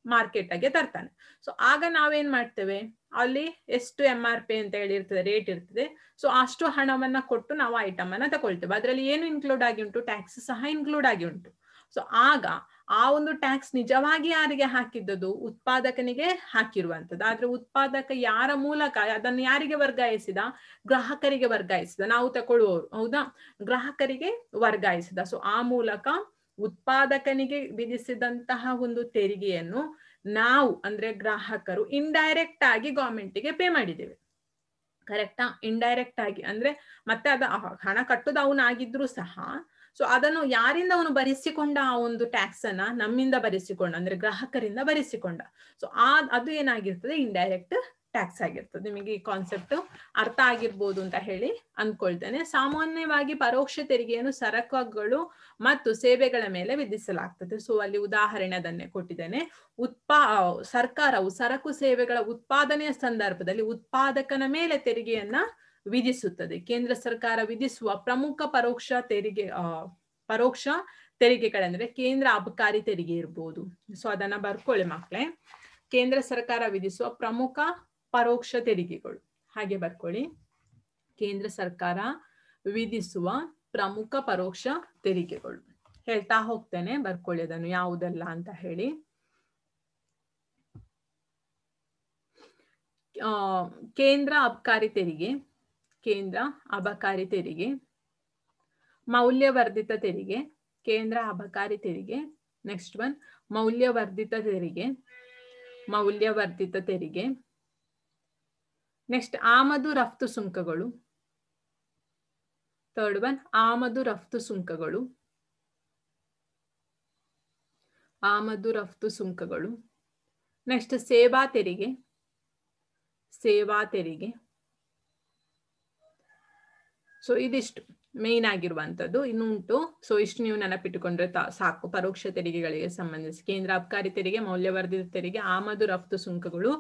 ಮಾರ್ಕೆಟ್ ಗೆ ತರ್ತಾನೆ. ಸೊ ಆಗ ನಾವೇನ್ ಮಾಡ್ತೇವೆ, ಅಲ್ಲಿ ಎಷ್ಟು MRP ಅಂತ ಹೇಳಿರ್ತದೆ, ರೇಟ್ ಇರ್ತದೆ. ಸೊ ಅಷ್ಟು ಹಣವನ್ನ ಕೊಟ್ಟು ನಾವು ಐಟಮ್ ಅನ್ನ ತಗೊಳ್ತೇವೆ. ಅದರಲ್ಲಿ ಏನು ಇನ್ಕ್ಲೂಡ್ ಆಗಿ ಉಂಟು? ಟ್ಯಾಕ್ಸ್ ಸಹ ಇನ್ಕ್ಲೂಡ್ ಆಗಿ ಉಂಟು. ಸೊ ಆಗ ಆ ಒಂದು ಟ್ಯಾಕ್ಸ್ ನಿಜವಾಗಿ ಯಾರಿಗೆ ಹಾಕಿದ್ದದು? ಉತ್ಪಾದಕನಿಗೆ ಹಾಕಿರುವಂತದ್ದು. ಆದ್ರೆ ಉತ್ಪಾದಕ ಯಾರ ಮೂಲಕ ಅದನ್ನು ಯಾರಿಗೆ ವರ್ಗಾಯಿಸಿದ? ಗ್ರಾಹಕರಿಗೆ ವರ್ಗಾಯಿಸಿದ. ನಾವು ತಗೊಳ್ಳುವವರು, ಹೌದಾ, ಗ್ರಾಹಕರಿಗೆ ವರ್ಗಾಯಿಸಿದ. ಸೊ ಆ ಮೂಲಕ ಉತ್ಪಾದಕನಿಗೆ ವಿಧಿಸಿದಂತಹ ಒಂದು ತೆರಿಗೆಯನ್ನು ನಾವು ಅಂದ್ರೆ ಗ್ರಾಹಕರು ಇಂಡೈರೆಕ್ಟ್ ಆಗಿ ಗವರ್ಮೆಂಟ್ಗೆ ಪೇ ಮಾಡಿದ್ದೇವೆ, ಕರೆಕ್ಟಾ. ಇಂಡೈರೆಕ್ಟ್ ಆಗಿ ಅಂದ್ರೆ ಮತ್ತೆ ಅದ ಹಣ ಕಟ್ಟುದು ಅವನಾಗಿದ್ರು ಸಹ ಸೊ ಅದನ್ನು ಯಾರಿಂದ ಅವನು ಭರಿಸಿಕೊಂಡ? ಆ ಒಂದು ಟ್ಯಾಕ್ಸ್ ಅನ್ನ ನಮ್ಮಿಂದ ಭರಿಸಿಕೊಂಡ, ಅಂದ್ರೆ ಗ್ರಾಹಕರಿಂದ ಭರಿಸಿಕೊಂಡ. ಸೊ ಅದು ಏನಾಗಿರ್ತದೆ? ಇಂಡೈರೆಕ್ಟ್ ಟ್ಯಾಕ್ಸ್ ಆಗಿರ್ತದೆ. ನಿಮಗೆ ಈ ಕಾನ್ಸೆಪ್ಟ್ ಅರ್ಥ ಆಗಿರ್ಬೋದು ಅಂತ ಹೇಳಿ ಅನ್ಕೊಳ್ತೇನೆ. ಸಾಮಾನ್ಯವಾಗಿ ಪರೋಕ್ಷ ತೆರಿಗೆಯನ್ನು ಸರಕುಗಳು ಮತ್ತು ಸೇವೆಗಳ ಮೇಲೆ ವಿಧಿಸಲಾಗ್ತದೆ. ಸೊ ಅಲ್ಲಿ ಉದಾಹರಣೆ ಅದನ್ನೇ ಕೊಟ್ಟಿದ್ದೇನೆ. ಸರ್ಕಾರವು ಸರಕು ಸೇವೆಗಳ ಉತ್ಪಾದನೆಯ ಸಂದರ್ಭದಲ್ಲಿ ಉತ್ಪಾದಕನ ಮೇಲೆ ತೆರಿಗೆಯನ್ನ ವಿಧಿಸುತ್ತದೆ. ಕೇಂದ್ರ ಸರ್ಕಾರ ವಿಧಿಸುವ ಪ್ರಮುಖ ಪರೋಕ್ಷ ತೆರಿಗೆಗಳೆಂದ್ರೆ ಕೇಂದ್ರ ಅಬಕಾರಿ ತೆರಿಗೆ ಇರ್ಬೋದು. ಸೊ ಅದನ್ನ ಬರ್ಕೊಳ್ಳಿ ಮಕ್ಕಳೇ. ಕೇಂದ್ರ ಸರ್ಕಾರ ವಿಧಿಸುವ ಪ್ರಮುಖ ಪರೋಕ್ಷ ತೆರಿಗೆಗಳು. ಹಾಗೆ ಬರ್ಕೊಳ್ಳಿ, ಕೇಂದ್ರ ಸರ್ಕಾರ ವಿಧಿಸುವ ಪ್ರಮುಖ ಪರೋಕ್ಷ ತೆರಿಗೆಗಳು. ಹೇಳ್ತಾ ಹೋಗ್ತೇನೆ, ಬರ್ಕೊಳ್ಳಿ ಅದನ್ನು ಯಾವುದೆಲ್ಲ ಅಂತ ಹೇಳಿ. ಕೇಂದ್ರ ಅಬಕಾರಿ ತೆರಿಗೆ, ಕೇಂದ್ರ ಅಬಕಾರಿ ತೆರಿಗೆ. ಮೌಲ್ಯವರ್ಧಿತ ತೆರಿಗೆ, ಕೇಂದ್ರ ಅಬಕಾರಿ ತೆರಿಗೆ. ನೆಕ್ಸ್ಟ್ ಒನ್ ಮೌಲ್ಯವರ್ಧಿತ ತೆರಿಗೆ, ಮೌಲ್ಯವರ್ಧಿತ ತೆರಿಗೆ. ನೆಕ್ಸ್ಟ್ ಆಮದು ರಫ್ತು ಸುಂಕಗಳು. ಥರ್ಡ್ ಒನ್ ಆಮದು ರಫ್ತು ಸುಂಕಗಳು, ಆಮದು ರಫ್ತು ಸುಂಕಗಳು. ನೆಕ್ಸ್ಟ್ ಸೇವಾ ತೆರಿಗೆ, ಸೇವಾ ತೆರಿಗೆ. ಸೊ ಇದಿಷ್ಟು ಮೇನ್ ಆಗಿರುವಂತದ್ದು. ಇನ್ನು ಉಂಟು, ಸೊ ಇಷ್ಟು ನೀವು ನೆನಪಿಟ್ಟುಕೊಂಡ್ರೆ ಸಾಕು. ಪರೋಕ್ಷ ತೆರಿಗೆಗಳಿಗೆ ಸಂಬಂಧಿಸಿ ಕೇಂದ್ರ ಅಬಕಾರಿ ತೆರಿಗೆ, ಮೌಲ್ಯವರ್ಧಿತ ತೆರಿಗೆ, ಆಮದು ರಫ್ತು ಸುಂಕಗಳು,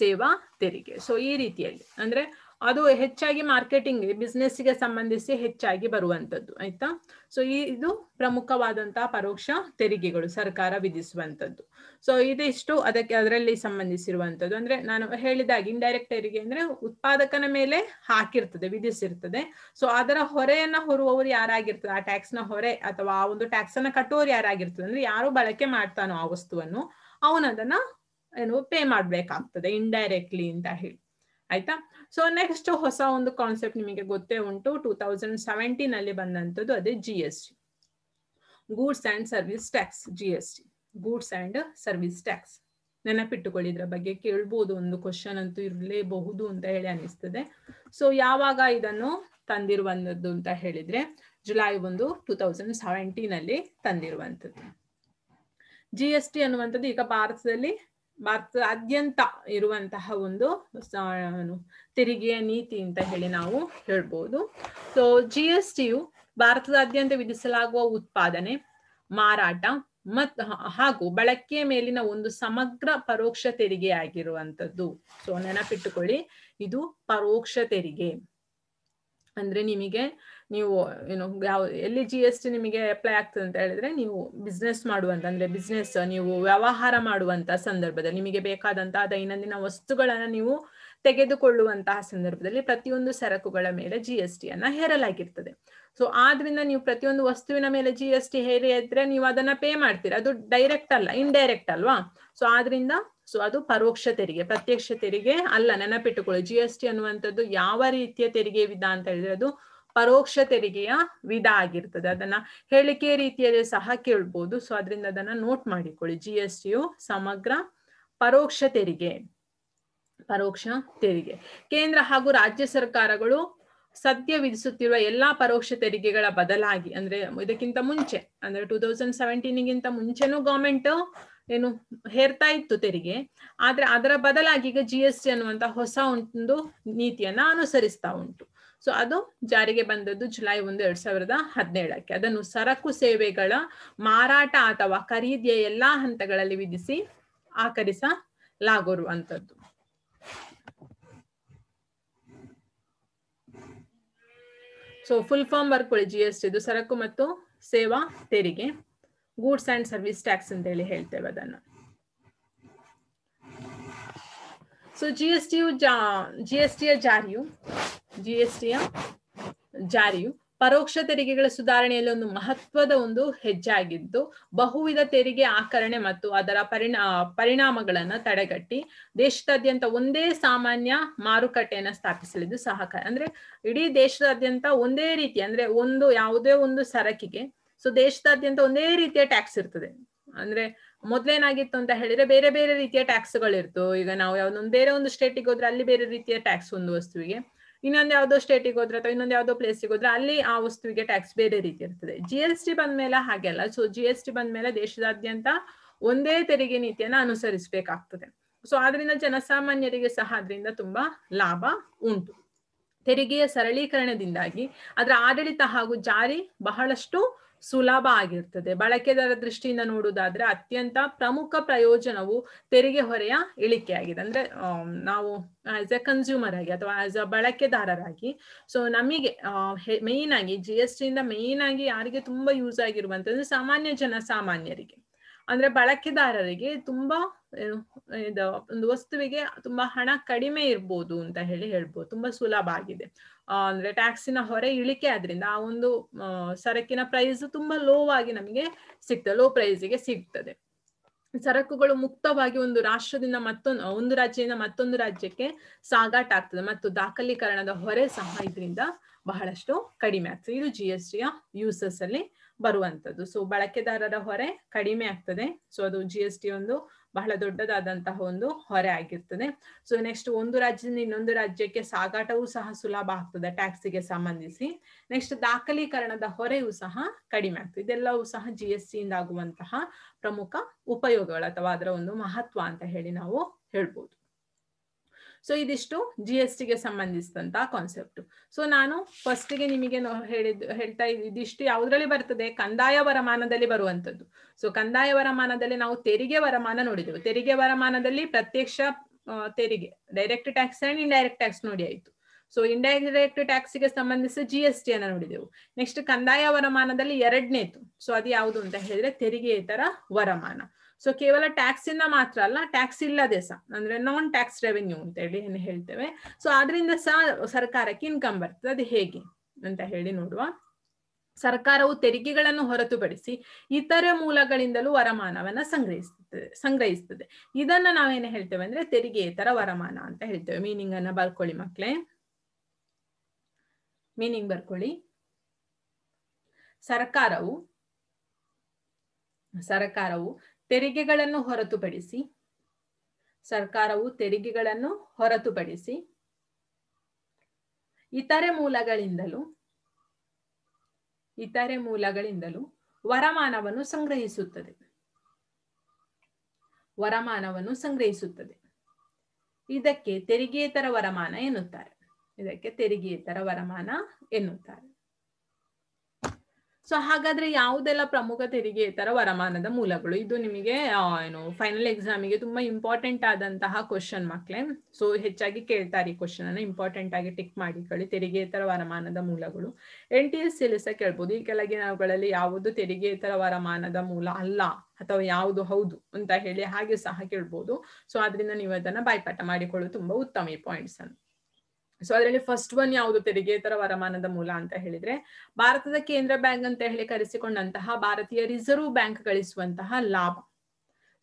ಸೇವಾ ತೆರಿಗೆ. ಸೊ ಈ ರೀತಿಯಲ್ಲಿ ಅಂದ್ರೆ ಅದು ಹೆಚ್ಚಾಗಿ ಮಾರ್ಕೆಟಿಂಗ್ ಬಿಸ್ನೆಸ್ಗೆ ಸಂಬಂಧಿಸಿ ಹೆಚ್ಚಾಗಿ ಬರುವಂತದ್ದು. ಆಯ್ತಾ? ಸೊ ಇದು ಪ್ರಮುಖವಾದಂತಹ ಪರೋಕ್ಷ ತೆರಿಗೆಗಳು ಸರ್ಕಾರ ವಿಧಿಸುವಂತದ್ದು. ಸೊ ಇದಿಷ್ಟು ಅದರಲ್ಲಿ ಸಂಬಂಧಿಸಿರುವಂತದ್ದು. ಅಂದ್ರೆ ನಾನು ಹೇಳಿದಾಗ ಇಂಡೈರೆಕ್ಟ್ ತೆರಿಗೆ ಅಂದ್ರೆ ಉತ್ಪಾದಕನ ಮೇಲೆ ಹಾಕಿರ್ತದೆ, ವಿಧಿಸಿರ್ತದೆ. ಸೊ ಅದರ ಹೊರೆಯನ್ನ ಹೊರುವವರು ಯಾರಾಗಿರ್ತದೆ, ಆ ಟ್ಯಾಕ್ಸ್ ನ ಹೊರೆ ಅಥವಾ ಆ ಒಂದು ಟ್ಯಾಕ್ಸ್ ಅನ್ನ ಕಟ್ಟೋರು ಯಾರಾಗಿರ್ತದೆ ಅಂದ್ರೆ ಯಾರು ಬಳಕೆ ಮಾಡ್ತಾನೋ ಆ ವಸ್ತುವನ್ನು ಅವನದನ್ನ ಪೇ ಮಾಡ್ಬೇಕಾಗ್ತದೆ ಇಂಡೈರೆಕ್ಟ್ಲಿ ಅಂತ ಹೇಳಿ. ಆಯ್ತಾ? ಸೊ ನೆಕ್ಸ್ಟ್ ಹೊಸ ಒಂದು ಕಾನ್ಸೆಪ್ಟ್ ನಿಮಗೆ ಗೊತ್ತೇ ಉಂಟು, 2017 ಅಲ್ಲಿ ಬಂದಂತದ್ದು, ಅದೇ GST, goods and service tax. GST goods and service tax. ನೆನಪಿಟ್ಟುಕೊಳ್ಳಿ, ಇದ್ರ ಬಗ್ಗೆ ಕೇಳ್ಬೋದು, ಒಂದು ಕ್ವಶನ್ ಅಂತೂ ಇರಲೇಬಹುದು ಅಂತ ಹೇಳಿ ಅನಿಸ್ತದೆ. ಸೊ ಯಾವಾಗ ಇದನ್ನು ತಂದಿರುವಂತದ್ದು ಅಂತ ಹೇಳಿದ್ರೆ ಜುಲೈ 1, 2017 ಅಲ್ಲಿ ತಂದಿರುವಂತದ್ದು. GST ಅನ್ನುವಂಥದ್ದು ಈಗ ಭಾರತದಾದ್ಯಂತ ಇರುವಂತಹ ಒಂದು ತೆರಿಗೆಯ ನೀತಿ ಅಂತ ಹೇಳಿ ನಾವು ಹೇಳ್ಬೋದು. ಸೊ GSTಯು ಭಾರತದಾದ್ಯಂತ ವಿಧಿಸಲಾಗುವ ಉತ್ಪಾದನೆ, ಮಾರಾಟ ಹಾಗೂ ಬಳಕೆಯ ಮೇಲಿನ ಒಂದು ಸಮಗ್ರ ಪರೋಕ್ಷ ತೆರಿಗೆ ಆಗಿರುವಂತದ್ದು. ಸೊ ನೆನಪಿಟ್ಟುಕೊಳ್ಳಿ, ಇದು ಪರೋಕ್ಷ ತೆರಿಗೆ. ಅಂದ್ರೆ ನೀವು ಎಲ್ಲಿ GST ನಿಮಗೆ ಅಪ್ಲೈ ಆಗ್ತದೆ ಅಂತ ಹೇಳಿದ್ರೆ, ನೀವು ಬಿಸ್ನೆಸ್ ಮಾಡುವಂತ ಅಂದ್ರೆ ನೀವು ವ್ಯವಹಾರ ಮಾಡುವಂತ ಸಂದರ್ಭದಲ್ಲಿ ನಿಮಗೆ ಬೇಕಾದಂತಹ ದೈನಂದಿನ ವಸ್ತುಗಳನ್ನ ನೀವು ತೆಗೆದುಕೊಳ್ಳುವಂತಹ ಸಂದರ್ಭದಲ್ಲಿ ಪ್ರತಿಯೊಂದು ಸರಕುಗಳ ಮೇಲೆ GST ಅನ್ನ ಹೇರಲಾಗಿರ್ತದೆ. ಸೊ ಆದ್ರಿಂದ ನೀವು ಪ್ರತಿಯೊಂದು ವಸ್ತುವಿನ ಮೇಲೆ GST ಹೇರಿದ್ರೆ ನೀವು ಅದನ್ನ ಪೇ ಮಾಡ್ತೀರಾ. ಅದು ಡೈರೆಕ್ಟ್ ಅಲ್ಲ, ಇಂಡೈರೆಕ್ಟ್ ಅಲ್ವಾ? ಸೊ ಆದ್ರಿಂದ ಅದು ಪರೋಕ್ಷ ತೆರಿಗೆ, ಪ್ರತ್ಯಕ್ಷ ತೆರಿಗೆ ಅಲ್ಲ. ನೆನಪಿಟ್ಟುಕೊಳ್ಳಿ, GST ಅನ್ನುವಂಥದ್ದು ಯಾವ ರೀತಿಯ ತೆರಿಗೆ ವಿಧ ಅಂತ ಹೇಳಿದ್ರೆ ಅದು ಪರೋಕ್ಷ ತೆರಿಗೆಯ ವಿಧ ಆಗಿರ್ತದೆ. ಅದನ್ನ ಹೇಳಿಕೆ ರೀತಿಯಲ್ಲಿ ಸಹ ಕೇಳ್ಬೋದು. ಸೊ ಅದರಿಂದ ಅದನ್ನ ನೋಟ್ ಮಾಡಿಕೊಳ್ಳಿ. GSTಯು ಸಮಗ್ರ ಪರೋಕ್ಷ ತೆರಿಗೆ, ಪರೋಕ್ಷ ತೆರಿಗೆ. ಕೇಂದ್ರ ಹಾಗೂ ರಾಜ್ಯ ಸರ್ಕಾರಗಳು ಸದ್ಯ ವಿಧಿಸುತ್ತಿರುವ ಎಲ್ಲಾ ಪರೋಕ್ಷ ತೆರಿಗೆಗಳ ಬದಲಾಗಿ, ಅಂದ್ರೆ ಇದಕ್ಕಿಂತ ಮುಂಚೆ ಅಂದ್ರೆ 2017ಗಿಂತ ಮುಂಚೆನೂ ಗವರ್ಮೆಂಟ್ ಹೇರ್ತಾ ಇತ್ತು ತೆರಿಗೆ. ಆದ್ರೆ ಅದರ ಬದಲಾಗಿ ಈಗ GST ಅನ್ನುವಂತ ಹೊಸ ಒಂದು ನೀತಿಯನ್ನ ಅನುಸರಿಸ್ತಾ ಉಂಟು. ಸೊ ಅದು ಜಾರಿಗೆ ಬಂದದ್ದು ಜುಲೈ 1, 2017ಕ್ಕೆ. ಅದನ್ನು ಸರಕು ಸೇವೆಗಳ ಮಾರಾಟ ಅಥವಾ ಖರೀದಿಯ ಎಲ್ಲಾ ಹಂತಗಳಲ್ಲಿ ವಿಧಿಸಿ ಆಕರಿಸಲಾಗಿರುವಂತದ್ದು. ಸೊ ಫುಲ್ ಫಾರ್ಮ್ ಬರ್ಕೊಳ್ಳಿ. GST ಇದು ಸರಕು ಮತ್ತು ಸೇವಾ ತೆರಿಗೆ, ಗೂಡ್ಸ್ ಅಂಡ್ ಸರ್ವಿಸ್ ಟ್ಯಾಕ್ಸ್ ಅಂತ ಹೇಳಿ ಹೇಳ್ತೇವೆ ಅದನ್ನು. ಸೊ GSTಯ ಜಾರಿಯು ಪರೋಕ್ಷ ತೆರಿಗೆಗಳ ಸುಧಾರಣೆಯಲ್ಲಿ ಒಂದು ಮಹತ್ವದ ಒಂದು ಹೆಜ್ಜೆ ಆಗಿದ್ದು, ಬಹುವಿಧ ತೆರಿಗೆ ಆಕರಣೆ ಮತ್ತು ಅದರ ಪರಿಣಾಮಗಳನ್ನು ತಡೆಗಟ್ಟಿ ದೇಶದಾದ್ಯಂತ ಒಂದೇ ಸಾಮಾನ್ಯ ಮಾರುಕಟ್ಟೆಯನ್ನು ಸ್ಥಾಪಿಸಲಿದ್ದು ಸಹಕಾರ. ಅಂದ್ರೆ ಇಡೀ ದೇಶದಾದ್ಯಂತ ಒಂದೇ ರೀತಿ, ಅಂದ್ರೆ ಯಾವುದೇ ಒಂದು ಸರಕಿಗೆ ದೇಶದಾದ್ಯಂತ ಒಂದೇ ರೀತಿಯ ಟ್ಯಾಕ್ಸ್ ಇರ್ತದೆ. ಅಂದ್ರೆ ಮೊದ್ಲೇನಾಗಿತ್ತು ಅಂತ ಹೇಳಿದ್ರೆ ಬೇರೆ ಬೇರೆ ರೀತಿಯ ಟ್ಯಾಕ್ಸ್ಗಳಿರ್ತು. ಈಗ ನಾವು ಬೇರೆ ಒಂದು ಸ್ಟೇಟಿಗೆ ಹೋದ್ರೆ ಅಲ್ಲಿ ಬೇರೆ ರೀತಿಯ ಟ್ಯಾಕ್ಸ್ ಒಂದು ವಸ್ತುವಿಗೆ, ಇನ್ನೊಂದು ಯಾವುದೋ ಸ್ಟೇಟಿಗೆ ಹೋದ್ರೆ ಅಥವಾ ಇನ್ನೊಂದು ಯಾವುದೋ ಪ್ಲೇಸಿಗೆ ಹೋದ್ರೆ ಅಲ್ಲಿ ಆ ವಸ್ತುವಿಗೆ ಟ್ಯಾಕ್ಸ್ ಬೇರೆ ರೀತಿ ಇರ್ತದೆ. GST ಬಂದ್ಮೇಲೆ ಹಾಗೆಲ್ಲ. ಸೊ GST ಬಂದ್ಮೇಲೆ ದೇಶದಾದ್ಯಂತ ಒಂದೇ ತೆರಿಗೆ ನೀತಿಯನ್ನ ಅನುಸರಿಸಬೇಕಾಗ್ತದೆ. ಸೊ ಆದ್ರಿಂದ ಜನಸಾಮಾನ್ಯರಿಗೆ ಸಹ ಅದರಿಂದ ತುಂಬಾ ಲಾಭ ಉಂಟು. ತೆರಿಗೆಯ ಸರಳೀಕರಣದಿಂದಾಗಿ ಅದರ ಆಡಳಿತ ಹಾಗೂ ಜಾರಿ ಬಹಳಷ್ಟು ಸುಲಭ ಆಗಿರ್ತದೆ. ಬಳಕೆದಾರ ದೃಷ್ಟಿಯಿಂದ ನೋಡುವುದಾದ್ರೆ ಅತ್ಯಂತ ಪ್ರಮುಖ ಪ್ರಯೋಜನವು ತೆರಿಗೆ ಹೊರೆಯ ಇಳಿಕೆಯಾಗಿದೆ. ಅಂದ್ರೆ ನಾವು ಆಸ್ ಎ ಕನ್ಸ್ಯೂಮರ್ ಆಗಿ ಅಥವಾ ಆಸ್ ಅ ಬಳಕೆದಾರರಾಗಿ ಸೊ ನಮಗೆ ಮೇನ್ ಆಗಿ GST ಇಂದ ಮೇನ್ ಆಗಿ ಯಾರಿಗೆ ತುಂಬಾ ಯೂಸ್ ಆಗಿರುವಂತದ್ದು ಸಾಮಾನ್ಯ ಜನಸಾಮಾನ್ಯರಿಗೆ, ಅಂದ್ರೆ ಬಳಕೆದಾರರಿಗೆ ತುಂಬಾ ಏನು ಇದು ಒಂದು ವಸ್ತುವಿಗೆ ತುಂಬಾ ಹಣ ಕಡಿಮೆ ಇರ್ಬೋದು ಅಂತ ಹೇಳ್ಬೋದು, ತುಂಬಾ ಸುಲಭ ಆಗಿದೆ. ಅಂದ್ರೆ ಟ್ಯಾಕ್ಸಿನ ಹೊರೆ ಇಳಿಕೆ ಆದ್ರಿಂದ ಆ ಒಂದು ಸರಕಿನ ಪ್ರೈಸ್ ತುಂಬಾ ಲೋ ಆಗಿ ನಮಗೆ ಸಿಗ್ತದೆ, ಲೋ ಪ್ರೈಸ್ಗೆ ಸಿಗ್ತದೆ. ಸರಕುಗಳು ಮುಕ್ತವಾಗಿ ಒಂದು ರಾಷ್ಟ್ರದಿಂದ ಒಂದು ರಾಜ್ಯದಿಂದ ಮತ್ತೊಂದು ರಾಜ್ಯಕ್ಕೆ ಸಾಗಾಟ ಆಗ್ತದೆ ಮತ್ತು ದಾಖಲೀಕರಣದ ಹೊರೆ ಸಹ ಇದರಿಂದ ಬಹಳಷ್ಟು ಕಡಿಮೆ ಆಗ್ತದೆ. ಇದು GST ಯ ಯೂಸಸ್ ಅಲ್ಲಿ ಬರುವಂತದ್ದು. ಸೊ ಬಳಕೆದಾರರ ಹೊರೆ ಕಡಿಮೆ ಆಗ್ತದೆ. ಸೊ ಅದು GST ಒಂದು ಬಹಳ ದೊಡ್ಡದಾದಂತಹ ಒಂದು ಹೊರೆ ಆಗಿರ್ತದೆ. ಸೊ ನೆಕ್ಸ್ಟ್ ಒಂದು ರಾಜ್ಯದಿಂದ ಇನ್ನೊಂದು ರಾಜ್ಯಕ್ಕೆ ಸಾಗಾಟವೂ ಸಹ ಸುಲಭ ಆಗ್ತದೆ ಟ್ಯಾಕ್ಸಿಗೆ ಸಂಬಂಧಿಸಿ. ನೆಕ್ಸ್ಟ್ ದಾಖಲೀಕರಣದ ಹೊರೆಯೂ ಸಹ ಕಡಿಮೆ ಆಗ್ತದೆ. ಇದೆಲ್ಲವೂ ಸಹ GST ಇಂದ ಆಗುವಂತಹ ಪ್ರಮುಖ ಉಪಯೋಗಗಳು ಅಥವಾ ಅದರ ಒಂದು ಮಹತ್ವ ಅಂತ ಹೇಳಿ ನಾವು ಹೇಳ್ಬೋದು. ಸೊ ಇದಿಷ್ಟು GSTಗೆ ಸಂಬಂಧಿಸಿದಂತಹ ಕಾನ್ಸೆಪ್ಟ್. ಸೊ ನಾನು ಫಸ್ಟ್ಗೆ ನಿಮಗೆ ಹೇಳ್ತಾ ಇದಿಷ್ಟು ಯಾವುದ್ರಲ್ಲಿ ಬರ್ತದೆ, ಕಂದಾಯ ವರಮಾನದಲ್ಲಿ ಬರುವಂತದ್ದು. ಸೊ ಕಂದಾಯ ವರಮಾನದಲ್ಲಿ ನಾವು ತೆರಿಗೆ ವರಮಾನ ನೋಡಿದೆವು. ತೆರಿಗೆ ವರಮಾನದಲ್ಲಿ ಪ್ರತ್ಯಕ್ಷ ತೆರಿಗೆ, direct tax and indirect tax ನೋಡಿ ಆಯ್ತು. ಸೊ ಇಂಡೈರೆಕ್ಟ್ ಟ್ಯಾಕ್ಸ್ಗೆ ಸಂಬಂಧಿಸಿ GST ಅನ್ನ ನೋಡಿದೆವು. ನೆಕ್ಸ್ಟ್ ಕಂದಾಯ ವರಮಾನದಲ್ಲಿ ಎರಡನೇದು, ಸೊ ಅದು ಯಾವುದು ಅಂತ ಹೇಳಿದ್ರೆ ತೆರಿಗೆಯೇತರ ವರಮಾನ. ಸೊ ಕೇವಲ ಟ್ಯಾಕ್ಸ್ ಇಂದ ಮಾತ್ರ ಅಲ್ಲ, ಟ್ಯಾಕ್ಸ್ ಇಲ್ಲದೆ ಸಹ ಅಂದ್ರೆ ನಾನ್ ಟ್ಯಾಕ್ಸ್ ರೆವೆನ್ಯೂ ಅಂತ ಹೇಳಿ ಏನು ಹೇಳ್ತೇವೆ. ಸೊ ಅದರಿಂದ ಸಹ ಸರ್ಕಾರಕ್ಕೆ ಇನ್ಕಮ್ ಬರ್ತದೆ. ಅದು ಹೇಗೆ ಅಂತ ಹೇಳಿ ನೋಡುವ. ಸರ್ಕಾರವು ತೆರಿಗೆಗಳನ್ನು ಹೊರತುಪಡಿಸಿ ಇತರೆ ಮೂಲಗಳಿಂದಲೂ ವರಮಾನವನ್ನ ಸಂಗ್ರಹಿಸ್ತದೆ. ಇದನ್ನ ನಾವೇನು ಹೇಳ್ತೇವೆ ಅಂದ್ರೆ ತೆರಿಗೆಯೇತರ ವರಮಾನ ಅಂತ ಹೇಳ್ತೇವೆ. ಮೀನಿಂಗ್ ಅನ್ನ ಬರ್ಕೊಳ್ಳಿ ಮಕ್ಕಳೇ, ಮೀನಿಂಗ್ ಬರ್ಕೊಳ್ಳಿ. ಸರ್ಕಾರವು ತೆರಿಗೆಗಳನ್ನು ಹೊರತುಪಡಿಸಿ ಇತರೆ ಮೂಲಗಳಿಂದಲೂ ವರಮಾನವನ್ನು ಸಂಗ್ರಹಿಸುತ್ತದೆ. ಇದಕ್ಕೆ ತೆರಿಗೆಯೇತರ ವರಮಾನ ಎನ್ನುತ್ತಾರೆ. ಸೊ ಹಾಗಾದ್ರೆ ಯಾವುದೆಲ್ಲ ಪ್ರಮುಖ ತೆರಿಗೆಯೇತರ ವರಮಾನದ ಮೂಲಗಳು? ಇದು ನಿಮಗೆ ಫೈನಲ್ ಎಕ್ಸಾಮಿಗೆ ತುಂಬಾ ಇಂಪಾರ್ಟೆಂಟ್ ಆದಂತಹ ಕ್ವಶನ್ ಮಕ್ಕಳೇ. ಸೊ ಹೆಚ್ಚಾಗಿ ಕೇಳ್ತಾರೆ ಈ ಕ್ವಶನ್ ಅನ್ನ, ಇಂಪಾರ್ಟೆಂಟ್ ಆಗಿ ಟಿಕ್ ಮಾಡಿಕೊಳ್ಳಿ. ತೆರಿಗೆಯೇತರ ವರಮಾನದ ಮೂಲಗಳು NTS ಸಹ ಕೇಳ್ಬೋದು. ಈ ಕೆಳಗಿನವುಗಳಲ್ಲಿ ಯಾವುದು ತೆರಿಗೆಯೇತರ ವರಮಾನದ ಮೂಲ ಅಲ್ಲ ಅಥವಾ ಯಾವುದು ಹೌದು ಅಂತ ಹೇಳಿ ಹಾಗೆ ಸಹ ಕೇಳ್ಬೋದು. ಸೊ ಆದ್ರಿಂದ ನೀವು ಅದನ್ನ ಬಾಯ್ಪಾಠ ಮಾಡಿಕೊಳ್ಳೋದು ತುಂಬಾ ಉತ್ತಮ ಈ ಪಾಯಿಂಟ್ಸ್ ಅನ್ನು. ಸೊ ಅದರಲ್ಲಿ ಫಸ್ಟ್ ಒನ್ ಯಾವುದು ತೆರಿಗೆಯೇತರ ವರಮಾನದ ಮೂಲ ಅಂತ ಹೇಳಿದ್ರೆ, ಭಾರತದ ಕೇಂದ್ರ ಬ್ಯಾಂಕ್ ಅಂತ ಹೇಳಿ ಕರೆಸಿಕೊಂಡಂತಹ ಭಾರತೀಯ ರಿಸರ್ವ್ ಬ್ಯಾಂಕ್ ಗಳಿಸುವಂತಹ ಲಾಭ.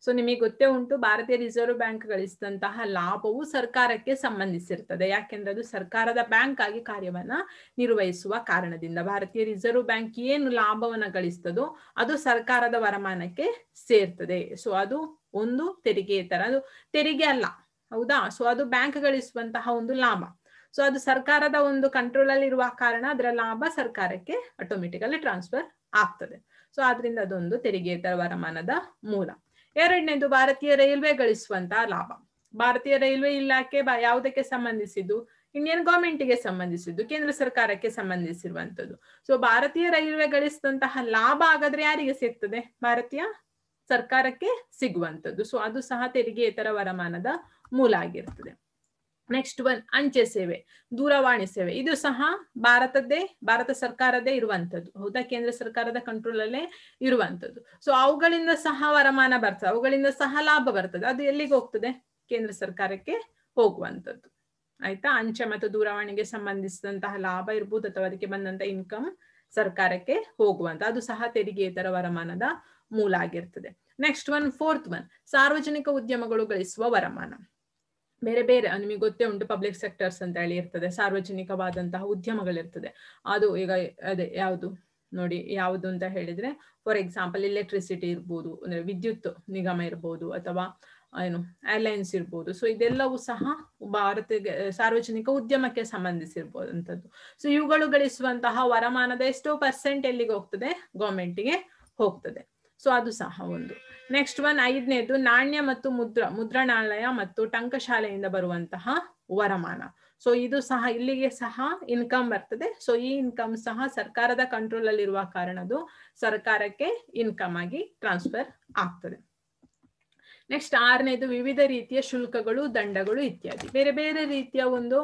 ಸೊ ನಿಮಗೆ ಗೊತ್ತೇ ಉಂಟು, ಭಾರತೀಯ ರಿಸರ್ವ್ ಬ್ಯಾಂಕ್ ಗಳಿಸಿದಂತಹ ಲಾಭವು ಸರ್ಕಾರಕ್ಕೆ ಸಂಬಂಧಿಸಿರ್ತದೆ. ಯಾಕೆಂದ್ರೆ ಅದು ಸರ್ಕಾರದ ಬ್ಯಾಂಕ್ ಆಗಿ ಕಾರ್ಯವನ್ನ ನಿರ್ವಹಿಸುವ ಕಾರಣದಿಂದ ಭಾರತೀಯ ರಿಸರ್ವ್ ಬ್ಯಾಂಕ್ ಏನು ಲಾಭವನ್ನ ಗಳಿಸ್ತದೋ ಅದು ಸರ್ಕಾರದ ವರಮಾನಕ್ಕೆ ಸೇರ್ತದೆ. ಸೊ ಅದು ಒಂದು ತೆರಿಗೆಯೇತರ, ಅದು ತೆರಿಗೆ ಅಲ್ಲ, ಹೌದಾ. ಸೊ ಅದು ಬ್ಯಾಂಕ್ ಗಳಿಸುವಂತಹ ಒಂದು ಲಾಭ. ಸೊ ಅದು ಸರ್ಕಾರದ ಒಂದು ಕಂಟ್ರೋಲ್ ಅಲ್ಲಿ ಇರುವ ಕಾರಣ ಅದರ ಲಾಭ ಸರ್ಕಾರಕ್ಕೆ ಆಟೋಮೆಟಿಕಲಿ ಟ್ರಾನ್ಸ್ಫರ್ ಆಗ್ತದೆ. ಸೊ ಆದ್ರಿಂದ ಅದೊಂದು ತೆರಿಗೆಯೇತರ ವರಮಾನದ ಮೂಲ. ಎರಡನೇದು ಭಾರತೀಯ ರೈಲ್ವೆ ಗಳಿಸುವಂತಹ ಲಾಭ. ಭಾರತೀಯ ರೈಲ್ವೆ ಇಲಾಖೆ ಯಾವುದಕ್ಕೆ ಸಂಬಂಧಿಸಿದ್ದು? ಇಂಡಿಯನ್ ಗವರ್ಮೆಂಟ್ಗೆ ಸಂಬಂಧಿಸಿದ್ದು, ಕೇಂದ್ರ ಸರ್ಕಾರಕ್ಕೆ ಸಂಬಂಧಿಸಿರುವಂತದ್ದು. ಸೊ ಭಾರತೀಯ ರೈಲ್ವೆ ಗಳಿಸಿದಂತಹ ಲಾಭ ಹಾಗಾದ್ರೆ ಯಾರಿಗೆ ಸಿಗ್ತದೆ? ಭಾರತೀಯ ಸರ್ಕಾರಕ್ಕೆ ಸಿಗುವಂತದ್ದು. ಸೊ ಅದು ಸಹ ತೆರಿಗೆಯೇತರ ವರಮಾನದ ಮೂಲ ಆಗಿರ್ತದೆ. ನೆಕ್ಸ್ಟ್ ಒನ್ ಅಂಚೆ ಸೇವೆ, ದೂರವಾಣಿ ಸೇವೆ. ಇದು ಸಹ ಭಾರತ ಸರ್ಕಾರದೇ ಇರುವಂತದ್ದು, ಹೌದಾ. ಕೇಂದ್ರ ಸರ್ಕಾರದ ಕಂಟ್ರೋಲ್ ಅಲ್ಲೇ ಇರುವಂತದ್ದು. ಸೊ ಅವುಗಳಿಂದ ಸಹ ವರಮಾನ ಬರ್ತದೆ, ಅವುಗಳಿಂದ ಸಹ ಲಾಭ ಬರ್ತದೆ. ಅದು ಎಲ್ಲಿಗೆ ಹೋಗ್ತದೆ? ಕೇಂದ್ರ ಸರ್ಕಾರಕ್ಕೆ ಹೋಗುವಂತದ್ದು, ಆಯ್ತಾ. ಅಂಚೆ ಮತ್ತು ದೂರವಾಣಿಗೆ ಸಂಬಂಧಿಸಿದಂತಹ ಲಾಭ ಇರ್ಬೋದು ಅಥವಾ ಅದಕ್ಕೆ ಬಂದಂತ ಇನ್ಕಮ್ ಸರ್ಕಾರಕ್ಕೆ ಹೋಗುವಂತ, ಅದು ಸಹ ತೆರಿಗೆಯೇತರ ವರಮಾನದ ಮೂಲ ಆಗಿರ್ತದೆ. ನೆಕ್ಸ್ಟ್ ಒನ್ ಫೋರ್ತ್ ಒನ್, ಸಾರ್ವಜನಿಕ ಉದ್ಯಮಗಳು ಗಳಿಸುವ ವರಮಾನ. ಬೇರೆ ಬೇರೆ ನಿಮಗೆ ಗೊತ್ತೇ ಉಂಟು, ಪಬ್ಲಿಕ್ ಸೆಕ್ಟರ್ಸ್ ಅಂತ ಹೇಳಿ ಇರ್ತದೆ, ಸಾರ್ವಜನಿಕವಾದಂತಹ ಉದ್ಯಮಗಳಿರ್ತದೆ. ಅದು ಈಗ ಅದೇ ಯಾವುದು ನೋಡಿ, ಯಾವುದು ಅಂತ ಹೇಳಿದ್ರೆ ಫಾರ್ ಎಕ್ಸಾಂಪಲ್ ಎಲೆಕ್ಟ್ರಿಸಿಟಿ ಇರ್ಬೋದು, ಅಂದ್ರೆ ವಿದ್ಯುತ್ ನಿಗಮ ಇರ್ಬೋದು, ಅಥವಾ ಏರ್ಲೈನ್ಸ್ ಇರ್ಬೋದು. ಸೊ ಇದೆಲ್ಲವೂ ಸಹ ಭಾರತಕ್ಕೆ ಸಾರ್ವಜನಿಕ ಉದ್ಯಮಕ್ಕೆ ಸಂಬಂಧಿಸಿರ್ಬೋದಂಥದ್ದು. ಸೊ ಇವುಗಳು ಗಳಿಸುವಂತಹ ವರಮಾನದ ಎಷ್ಟೋ % ಎಲ್ಲಿಗೆ ಹೋಗ್ತದೆ? ಗವರ್ಮೆಂಟ್ಗೆ ಹೋಗ್ತದೆ. ಸೊ ಅದು ಸಹ ಒಂದು. ನೆಕ್ಸ್ಟ್ ಒನ್ ಐದನೇದು ನಾಣ್ಯ ಮತ್ತು ಮುದ್ರಣಾಲಯ ಮತ್ತು ಟಂಕಶಾಲೆಯಿಂದ ಬರುವಂತಹ ವರಮಾನ. ಸೊ ಇದು ಸಹ ಇಲ್ಲಿಗೆ ಸಹ ಇನ್ಕಮ್ ಬರ್ತದೆ. ಸೊ ಈ ಇನ್ಕಮ್ ಸಹ ಸರ್ಕಾರದ ಕಂಟ್ರೋಲ್ ಅಲ್ಲಿ ಇರುವ ಕಾರಣ ಅದು ಸರ್ಕಾರಕ್ಕೆ ಇನ್ಕಮ್ ಆಗಿ ಟ್ರಾನ್ಸ್ಫರ್ ಆಗ್ತದೆ. ನೆಕ್ಸ್ಟ್ ಆರನೇದು ವಿವಿಧ ರೀತಿಯ ಶುಲ್ಕಗಳು, ದಂಡಗಳು ಇತ್ಯಾದಿ. ಬೇರೆ ಬೇರೆ ರೀತಿಯ ಒಂದು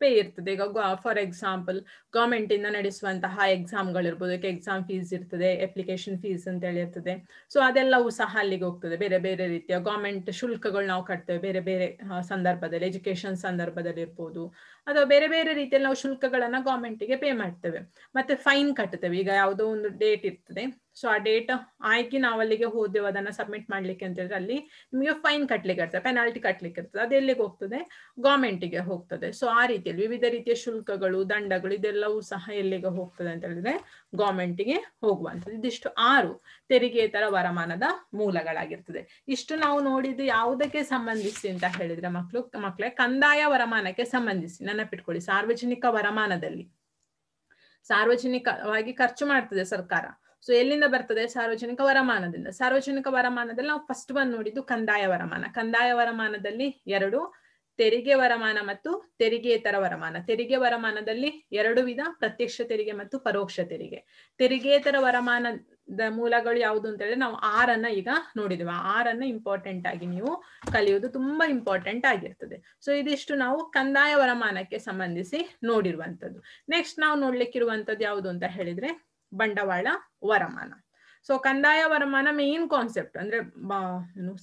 ಪೇ ಇರ್ತದೆ. ಈಗ ಫಾರ್ ಎಕ್ಸಾಂಪಲ್ ಗೌರ್ಮೆಂಟ್ ಇಂದ ನಡೆಸುವಂತಹ ಎಕ್ಸಾಮ್ಗಳಿರ್ಬೋದು, ಎಕ್ಸಾಮ್ ಫೀಸ್ ಇರ್ತದೆ, ಅಪ್ಲಿಕೇಶನ್ ಫೀಸ್ ಅಂತ ಹೇಳಿ ಇರ್ತದೆ. ಸೊ ಅದೆಲ್ಲವೂ ಸಹ ಅಲ್ಲಿಗೆ ಹೋಗ್ತದೆ. ಬೇರೆ ಬೇರೆ ರೀತಿಯ ಗೌರ್ಮೆಂಟ್ ಶುಲ್ಕಗಳು ನಾವು ಕಟ್ತೇವೆ ಬೇರೆ ಬೇರೆ ಸಂದರ್ಭದಲ್ಲಿ, ಎಜುಕೇಶನ್ ಸಂದರ್ಭದಲ್ಲಿ ಇರ್ಬೋದು, ಅಥವಾ ಬೇರೆ ಬೇರೆ ರೀತಿಯಲ್ಲಿ ನಾವು ಶುಲ್ಕಗಳನ್ನ ಗೌರ್ಮೆಂಟಿಗೆ ಪೇ ಮಾಡ್ತೇವೆ. ಮತ್ತೆ ಫೈನ್ ಕಟ್ತೇವೆ. ಈಗ ಯಾವುದೋ ಒಂದು ಡೇಟ್ ಇರ್ತದೆ, ಸೊ ಆ ಡೇಟ್ ಆಯ್ಕೆ ನಾವು ಅಲ್ಲಿಗೆ ಹೋದೆವು ಅದನ್ನ ಸಬ್ಮಿಟ್ ಮಾಡ್ಲಿಕ್ಕೆ ಅಂತ ಹೇಳಿದ್ರೆ ಅಲ್ಲಿ ನಿಮಗೆ ಫೈನ್ ಕಟ್ಲಿಕ್ಕೆ ಇರ್ತದೆ, ಪೆನಾಲ್ಟಿ ಕಟ್ಲಿಕ್ಕೆ ಇರ್ತದೆ. ಅದು ಎಲ್ಲಿಗೆ ಹೋಗ್ತದೆ? ಗೌರ್ಮೆಂಟಿಗೆ ಹೋಗ್ತದೆ. ಸೊ ಆ ರೀತಿಯಲ್ಲಿ ವಿವಿಧ ರೀತಿಯ ಶುಲ್ಕಗಳು, ದಂಡಗಳು ಇದೆಲ್ಲವೂ ಸಹ ಎಲ್ಲಿಗೆ ಹೋಗ್ತದೆ ಅಂತ ಹೇಳಿದ್ರೆ ಗೌರ್ಮೆಂಟಿಗೆ ಹೋಗುವಂಥದ್ದು. ಇದಿಷ್ಟು 6 ತೆರಿಗೆತರ ವರಮಾನದ ಮೂಲಗಳಾಗಿರ್ತದೆ. ಇಷ್ಟು ನಾವು ನೋಡಿದ್ದು ಯಾವುದಕ್ಕೆ ಸಂಬಂಧಿಸಿ ಅಂತ ಹೇಳಿದ್ರೆ ಮಕ್ಕಳೇ ಕಂದಾಯ ವರಮಾನಕ್ಕೆ ಸಂಬಂಧಿಸಿ. ನೆನಪಿಟ್ಕೊಳ್ಳಿ, ಸಾರ್ವಜನಿಕ ವರಮಾನದಲ್ಲಿ ಸಾರ್ವಜನಿಕವಾಗಿ ಖರ್ಚು ಮಾಡ್ತದೆ ಸರ್ಕಾರ. ಸೊ ಎಲ್ಲಿಂದ ಬರ್ತದೆ? ಸಾರ್ವಜನಿಕ ವರಮಾನದಿಂದ. ಸಾರ್ವಜನಿಕ ವರಮಾನದಲ್ಲಿ ನಾವು ಫಸ್ಟ್ ಬಂದು ನೋಡಿದ್ದು ಕಂದಾಯ ವರಮಾನ. ಕಂದಾಯ ವರಮಾನದಲ್ಲಿ 2 ತೆರಿಗೆ ವರಮಾನ ಮತ್ತು ತೆರಿಗೆತರ ವರಮಾನ. ತೆರಿಗೆ ವರಮಾನದಲ್ಲಿ 2 ವಿಧ, ಪ್ರತ್ಯಕ್ಷ ತೆರಿಗೆ ಮತ್ತು ಪರೋಕ್ಷ ತೆರಿಗೆ. ತೆರಿಗೆತರ ವರಮಾನದ ಮೂಲಗಳು ಯಾವುದು ಅಂತ ಹೇಳಿದ್ರೆ ನಾವು 6 ಈಗ ನೋಡಿದ್ವಿ. 6 ಇಂಪಾರ್ಟೆಂಟ್ ಆಗಿ ನೀವು ಕಲಿಯುವುದು ತುಂಬಾ ಇಂಪಾರ್ಟೆಂಟ್ ಆಗಿರ್ತದೆ. ಸೊ ಇದಿಷ್ಟು ನಾವು ಕಂದಾಯ ವರಮಾನಕ್ಕೆ ಸಂಬಂಧಿಸಿ ನೋಡಿರುವಂತದ್ದು. ನೆಕ್ಸ್ಟ್ ನಾವು ನೋಡ್ಲಿಕ್ಕಿರುವಂತದ್ದು ಯಾವುದು ಅಂತ ಹೇಳಿದ್ರೆ ಬಂಡವಾಳ ವರಮಾನ. ಸೊ ಕಂದಾಯ ವರಮಾನ ಮೇನ್ ಕಾನ್ಸೆಪ್ಟ್ ಅಂದ್ರೆ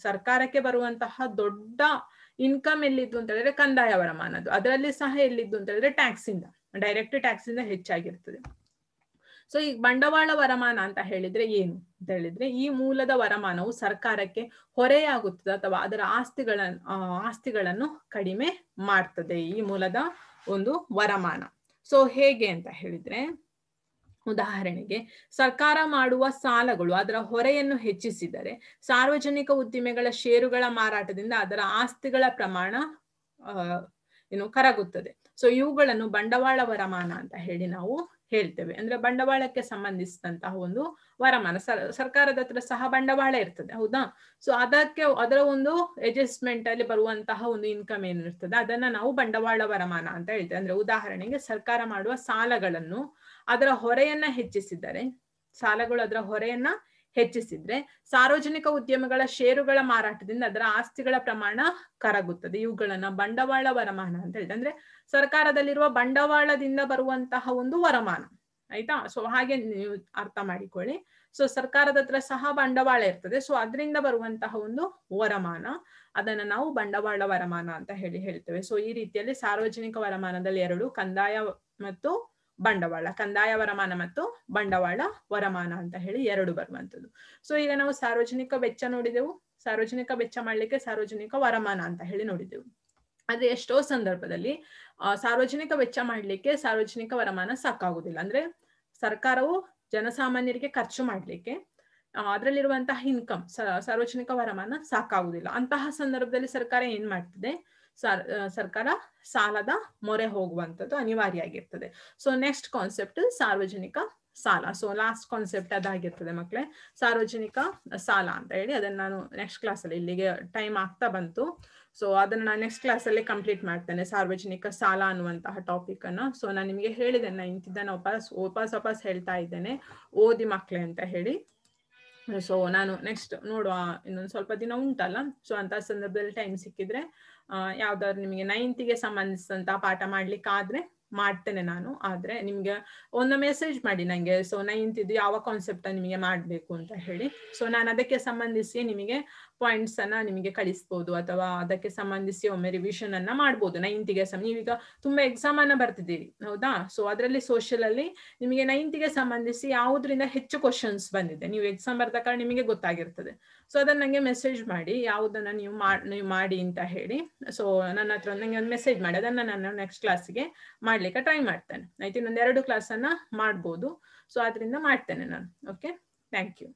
ಸರ್ಕಾರಕ್ಕೆ ಬರುವಂತಹ ದೊಡ್ಡ ಇನ್ಕಮ್ ಎಲ್ಲಿದ್ದು ಅಂತ ಹೇಳಿದ್ರೆ ಕಂದಾಯ ವರಮಾನದ್ದು. ಅದರಲ್ಲಿ ಸಹ ಎಲ್ಲಿದ್ದು ಅಂತ ಹೇಳಿದ್ರೆ ಟ್ಯಾಕ್ಸ್ ಇಂದ, ಡೈರೆಕ್ಟ್ ಟ್ಯಾಕ್ಸ್ ಇಂದ ಹೆಚ್ಚಾಗಿರ್ತದೆ. ಸೊ ಈ ಬಂಡವಾಳ ವರಮಾನ ಅಂತ ಹೇಳಿದ್ರೆ ಏನು ಅಂತ ಹೇಳಿದ್ರೆ ಈ ಮೂಲದ ವರಮಾನವು ಸರ್ಕಾರಕ್ಕೆ ಹೊರೆಯಾಗುತ್ತದೆ ಅಥವಾ ಅದರ ಆಸ್ತಿಗಳನ್ನು ಕಡಿಮೆ ಮಾಡ್ತದೆ ಈ ಮೂಲದ ಒಂದು ವರಮಾನ. ಸೊ ಹೇಗೆ ಅಂತ ಹೇಳಿದ್ರೆ, ಉದಾಹರಣೆಗೆ ಸರ್ಕಾರ ಮಾಡುವ ಸಾಲಗಳು ಅದರ ಹೊರೆಯನ್ನು ಹೆಚ್ಚಿಸಿದರೆ ಸಾರ್ವಜನಿಕ ಉದ್ದಿಮೆಗಳ ಷೇರುಗಳ ಮಾರಾಟದಿಂದ ಅದರ ಆಸ್ತಿಗಳ ಪ್ರಮಾಣ ಕರಗುತ್ತದೆ. ಸೊ ಇವುಗಳನ್ನು ಬಂಡವಾಳ ವರಮಾನ ಅಂತ ಹೇಳಿ ನಾವು ಹೇಳ್ತೇವೆ. ಅಂದ್ರೆ ಬಂಡವಾಳಕ್ಕೆ ಸಂಬಂಧಿಸಿದಂತಹ ಒಂದು ವರಮಾನ. ಸರ್ಕಾರದ ಹತ್ರ ಸಹ ಬಂಡವಾಳ ಇರ್ತದೆ, ಹೌದಾ? ಸೊ ಅದರ ಒಂದು ಅಡ್ಜಸ್ಟ್ಮೆಂಟ್ ಅಲ್ಲಿ ಬರುವಂತಹ ಒಂದು ಇನ್ಕಮ್ ಏನಿರ್ತದೆ ಅದನ್ನ ನಾವು ಬಂಡವಾಳ ವರಮಾನ ಅಂತ ಹೇಳ್ತೇವೆ. ಅಂದ್ರೆ ಉದಾಹರಣೆಗೆ ಸರ್ಕಾರ ಮಾಡುವ ಸಾಲಗಳನ್ನು ಅದರ ಹೊರೆಯನ್ನ ಹೆಚ್ಚಿಸಿದ್ರೆ ಸಾರ್ವಜನಿಕ ಉದ್ಯಮಗಳ ಷೇರುಗಳ ಮಾರಾಟದಿಂದ ಅದರ ಆಸ್ತಿಗಳ ಪ್ರಮಾಣ ಕರಗುತ್ತದೆ. ಇವುಗಳನ್ನ ಬಂಡವಾಳ ವರಮಾನ ಅಂತ ಹೇಳ್ತಾರೆ. ಅಂದ್ರೆ ಸರ್ಕಾರದಲ್ಲಿರುವ ಬಂಡವಾಳದಿಂದ ಬರುವಂತಹ ಒಂದು ವರಮಾನ, ಆಯ್ತಾ? ಸೊ ಹಾಗೆ ನೀವು ಅರ್ಥ ಮಾಡಿಕೊಳ್ಳಿ. ಸೊ ಸರ್ಕಾರದ ಹತ್ರ ಸಹ ಬಂಡವಾಳ ಇರ್ತದೆ, ಸೊ ಅದರಿಂದ ಬರುವಂತಹ ಒಂದು ವರಮಾನ ಅದನ್ನ ನಾವು ಬಂಡವಾಳ ವರಮಾನ ಅಂತ ಹೇಳ್ತೇವೆ. ಸೊ ಈ ರೀತಿಯಲ್ಲಿ ಸಾರ್ವಜನಿಕ ವರಮಾನದಲ್ಲಿ 2 ಕಂದಾಯ ಮತ್ತು ಬಂಡವಾಳ, ಕಂದಾಯ ವರಮಾನ ಮತ್ತು ಬಂಡವಾಳ ವರಮಾನ ಅಂತ ಹೇಳಿ 2 ಬರುವಂತದ್ದು. ಸೊ ಈಗ ನಾವು ಸಾರ್ವಜನಿಕ ವೆಚ್ಚ ನೋಡಿದೆವು, ಸಾರ್ವಜನಿಕ ವೆಚ್ಚ ಮಾಡ್ಲಿಕ್ಕೆ ಸಾರ್ವಜನಿಕ ವರಮಾನ ಅಂತ ಹೇಳಿ ನೋಡಿದೆವು. ಆದ್ರೆ ಎಷ್ಟೋ ಸಂದರ್ಭದಲ್ಲಿ ಸಾರ್ವಜನಿಕ ವೆಚ್ಚ ಮಾಡ್ಲಿಕ್ಕೆ ಸಾರ್ವಜನಿಕ ವರಮಾನ ಸಾಕಾಗುದಿಲ್ಲ. ಅಂದ್ರೆ ಸರ್ಕಾರವು ಜನಸಾಮಾನ್ಯರಿಗೆ ಖರ್ಚು ಮಾಡ್ಲಿಕ್ಕೆ ಅದರಲ್ಲಿರುವಂತಹ ಇನ್ಕಮ್ ಸಾರ್ವಜನಿಕ ವರಮಾನ ಸಾಕಾಗುದಿಲ್ಲ. ಅಂತಹ ಸಂದರ್ಭದಲ್ಲಿ ಸರ್ಕಾರ ಏನ್ ಮಾಡ್ತದೆ? ಸರ್ಕಾರ ಸಾಲದ ಮೊರೆ ಹೋಗುವಂಥದ್ದು ಅನಿವಾರ್ಯ ಆಗಿರ್ತದೆ. ಸೊ ನೆಕ್ಸ್ಟ್ ಕಾನ್ಸೆಪ್ಟ್ ಸಾರ್ವಜನಿಕ ಸಾಲ. ಸೊ ಲಾಸ್ಟ್ ಕಾನ್ಸೆಪ್ಟ್ ಅದಾಗಿರ್ತದೆ ಮಕ್ಕಳೇ, ಸಾರ್ವಜನಿಕ ಸಾಲ ಅಂತ ಹೇಳಿ. ಅದನ್ನ ನಾನು ನೆಕ್ಸ್ಟ್ ಕ್ಲಾಸಲ್ಲಿ, ಇಲ್ಲಿಗೆ ಟೈಮ್ ಆಗ್ತಾ ಬಂತು, ಸೊ ಅದನ್ನ ನಾನು ನೆಕ್ಸ್ಟ್ ಕ್ಲಾಸಲ್ಲಿ ಕಂಪ್ಲೀಟ್ ಮಾಡ್ತೇನೆ, ಸಾರ್ವಜನಿಕ ಸಾಲ ಅನ್ನುವಂತಹ ಟಾಪಿಕ್ ಅನ್ನ. ಸೊ ನಾನು ನಿಮಗೆ ಹೇಳಿದ್ದೇನೆ, ಇಂತಿದ್ದನ್ನು ವಾಪಸ್ ಹೇಳ್ತಾ ಇದ್ದೇನೆ, ಓದಿ ಮಕ್ಕಳೇ ಅಂತ ಹೇಳಿ. ಸೊ ನಾನು ನೆಕ್ಸ್ಟ್ ನೋಡುವ, ಇನ್ನೊಂದು ಸ್ವಲ್ಪ ದಿನ ಉಂಟಲ್ಲ, ಸೊ ಅಂತ ಸಂದರ್ಭದಲ್ಲಿ ಟೈಮ್ ಸಿಕ್ಕಿದ್ರೆ ಯಾವ್ದಾದ್ರು ನಿಮಗೆ 9th ಸಂಬಂಧಿಸಿದಂತಹ ಪಾಠ ಮಾಡ್ಲಿಕ್ಕಾದ್ರೆ ಮಾಡ್ತೇನೆ ನಾನು. ಆದ್ರೆ ನಿಮ್ಗೆ ಒಂದು ಮೆಸೇಜ್ ಮಾಡಿ ನಂಗೆ, ಸೊ 9th ಯಾವ ಕಾನ್ಸೆಪ್ಟ್ ನಿಮಗೆ ಮಾಡ್ಬೇಕು ಅಂತ ಹೇಳಿ. ಸೊ ನಾನು ಅದಕ್ಕೆ ಸಂಬಂಧಿಸಿ ನಿಮಗೆ ಪಾಯಿಂಟ್ಸ್ ಅನ್ನ ನಿಮಗೆ ಕಳಿಸ್ಬೋದು, ಅಥವಾ ಅದಕ್ಕೆ ಸಂಬಂಧಿಸಿ ಒಮ್ಮೆ ರಿವಿಷನ್ ಅನ್ನ ಮಾಡ್ಬೋದು 9th ನೀವೀಗ ತುಂಬಾ ಎಕ್ಸಾಮ್ ಅನ್ನ ಬರ್ತಿದ್ದೀರಿ, ಹೌದಾ? ಸೊ ಅದರಲ್ಲಿ ಸೋಷಿಯಲ್ ಅಲ್ಲಿ ನಿಮಗೆ 9th ಸಂಬಂಧಿಸಿ ಯಾವುದರಿಂದ ಹೆಚ್ಚು ಕ್ವಶನ್ಸ್ ಬಂದಿದೆ, ನೀವು ಎಕ್ಸಾಮ್ ಬರ್ದ ಕಾರಣ ನಿಮಗೆ ಗೊತ್ತಾಗಿರ್ತದೆ. ಸೊ ಅದನ್ನ ನಂಗೆ ಮೆಸೇಜ್ ಮಾಡಿ ಯಾವುದನ್ನ ನೀವು ಮಾಡಿ ಅಂತ ಹೇಳಿ. ಸೊ ನನ್ನ ಹತ್ರ ನಂಗೆ ಒಂದು ಮೆಸೇಜ್ ಮಾಡಿ, ಅದನ್ನ ನಾನು ನೆಕ್ಸ್ಟ್ ಕ್ಲಾಸ್ಗೆ ಮಾಡ್ಲಿಕ್ಕೆ ಟ್ರೈ ಮಾಡ್ತೇನೆ. ಆಯ್ತು, ಇನ್ನೊಂದು 2 ಕ್ಲಾಸ್ ಅನ್ನ ಮಾಡ್ಬೋದು. ಸೊ ಅದರಿಂದ ಮಾಡ್ತೇನೆ ನಾನು. Okay, thank you.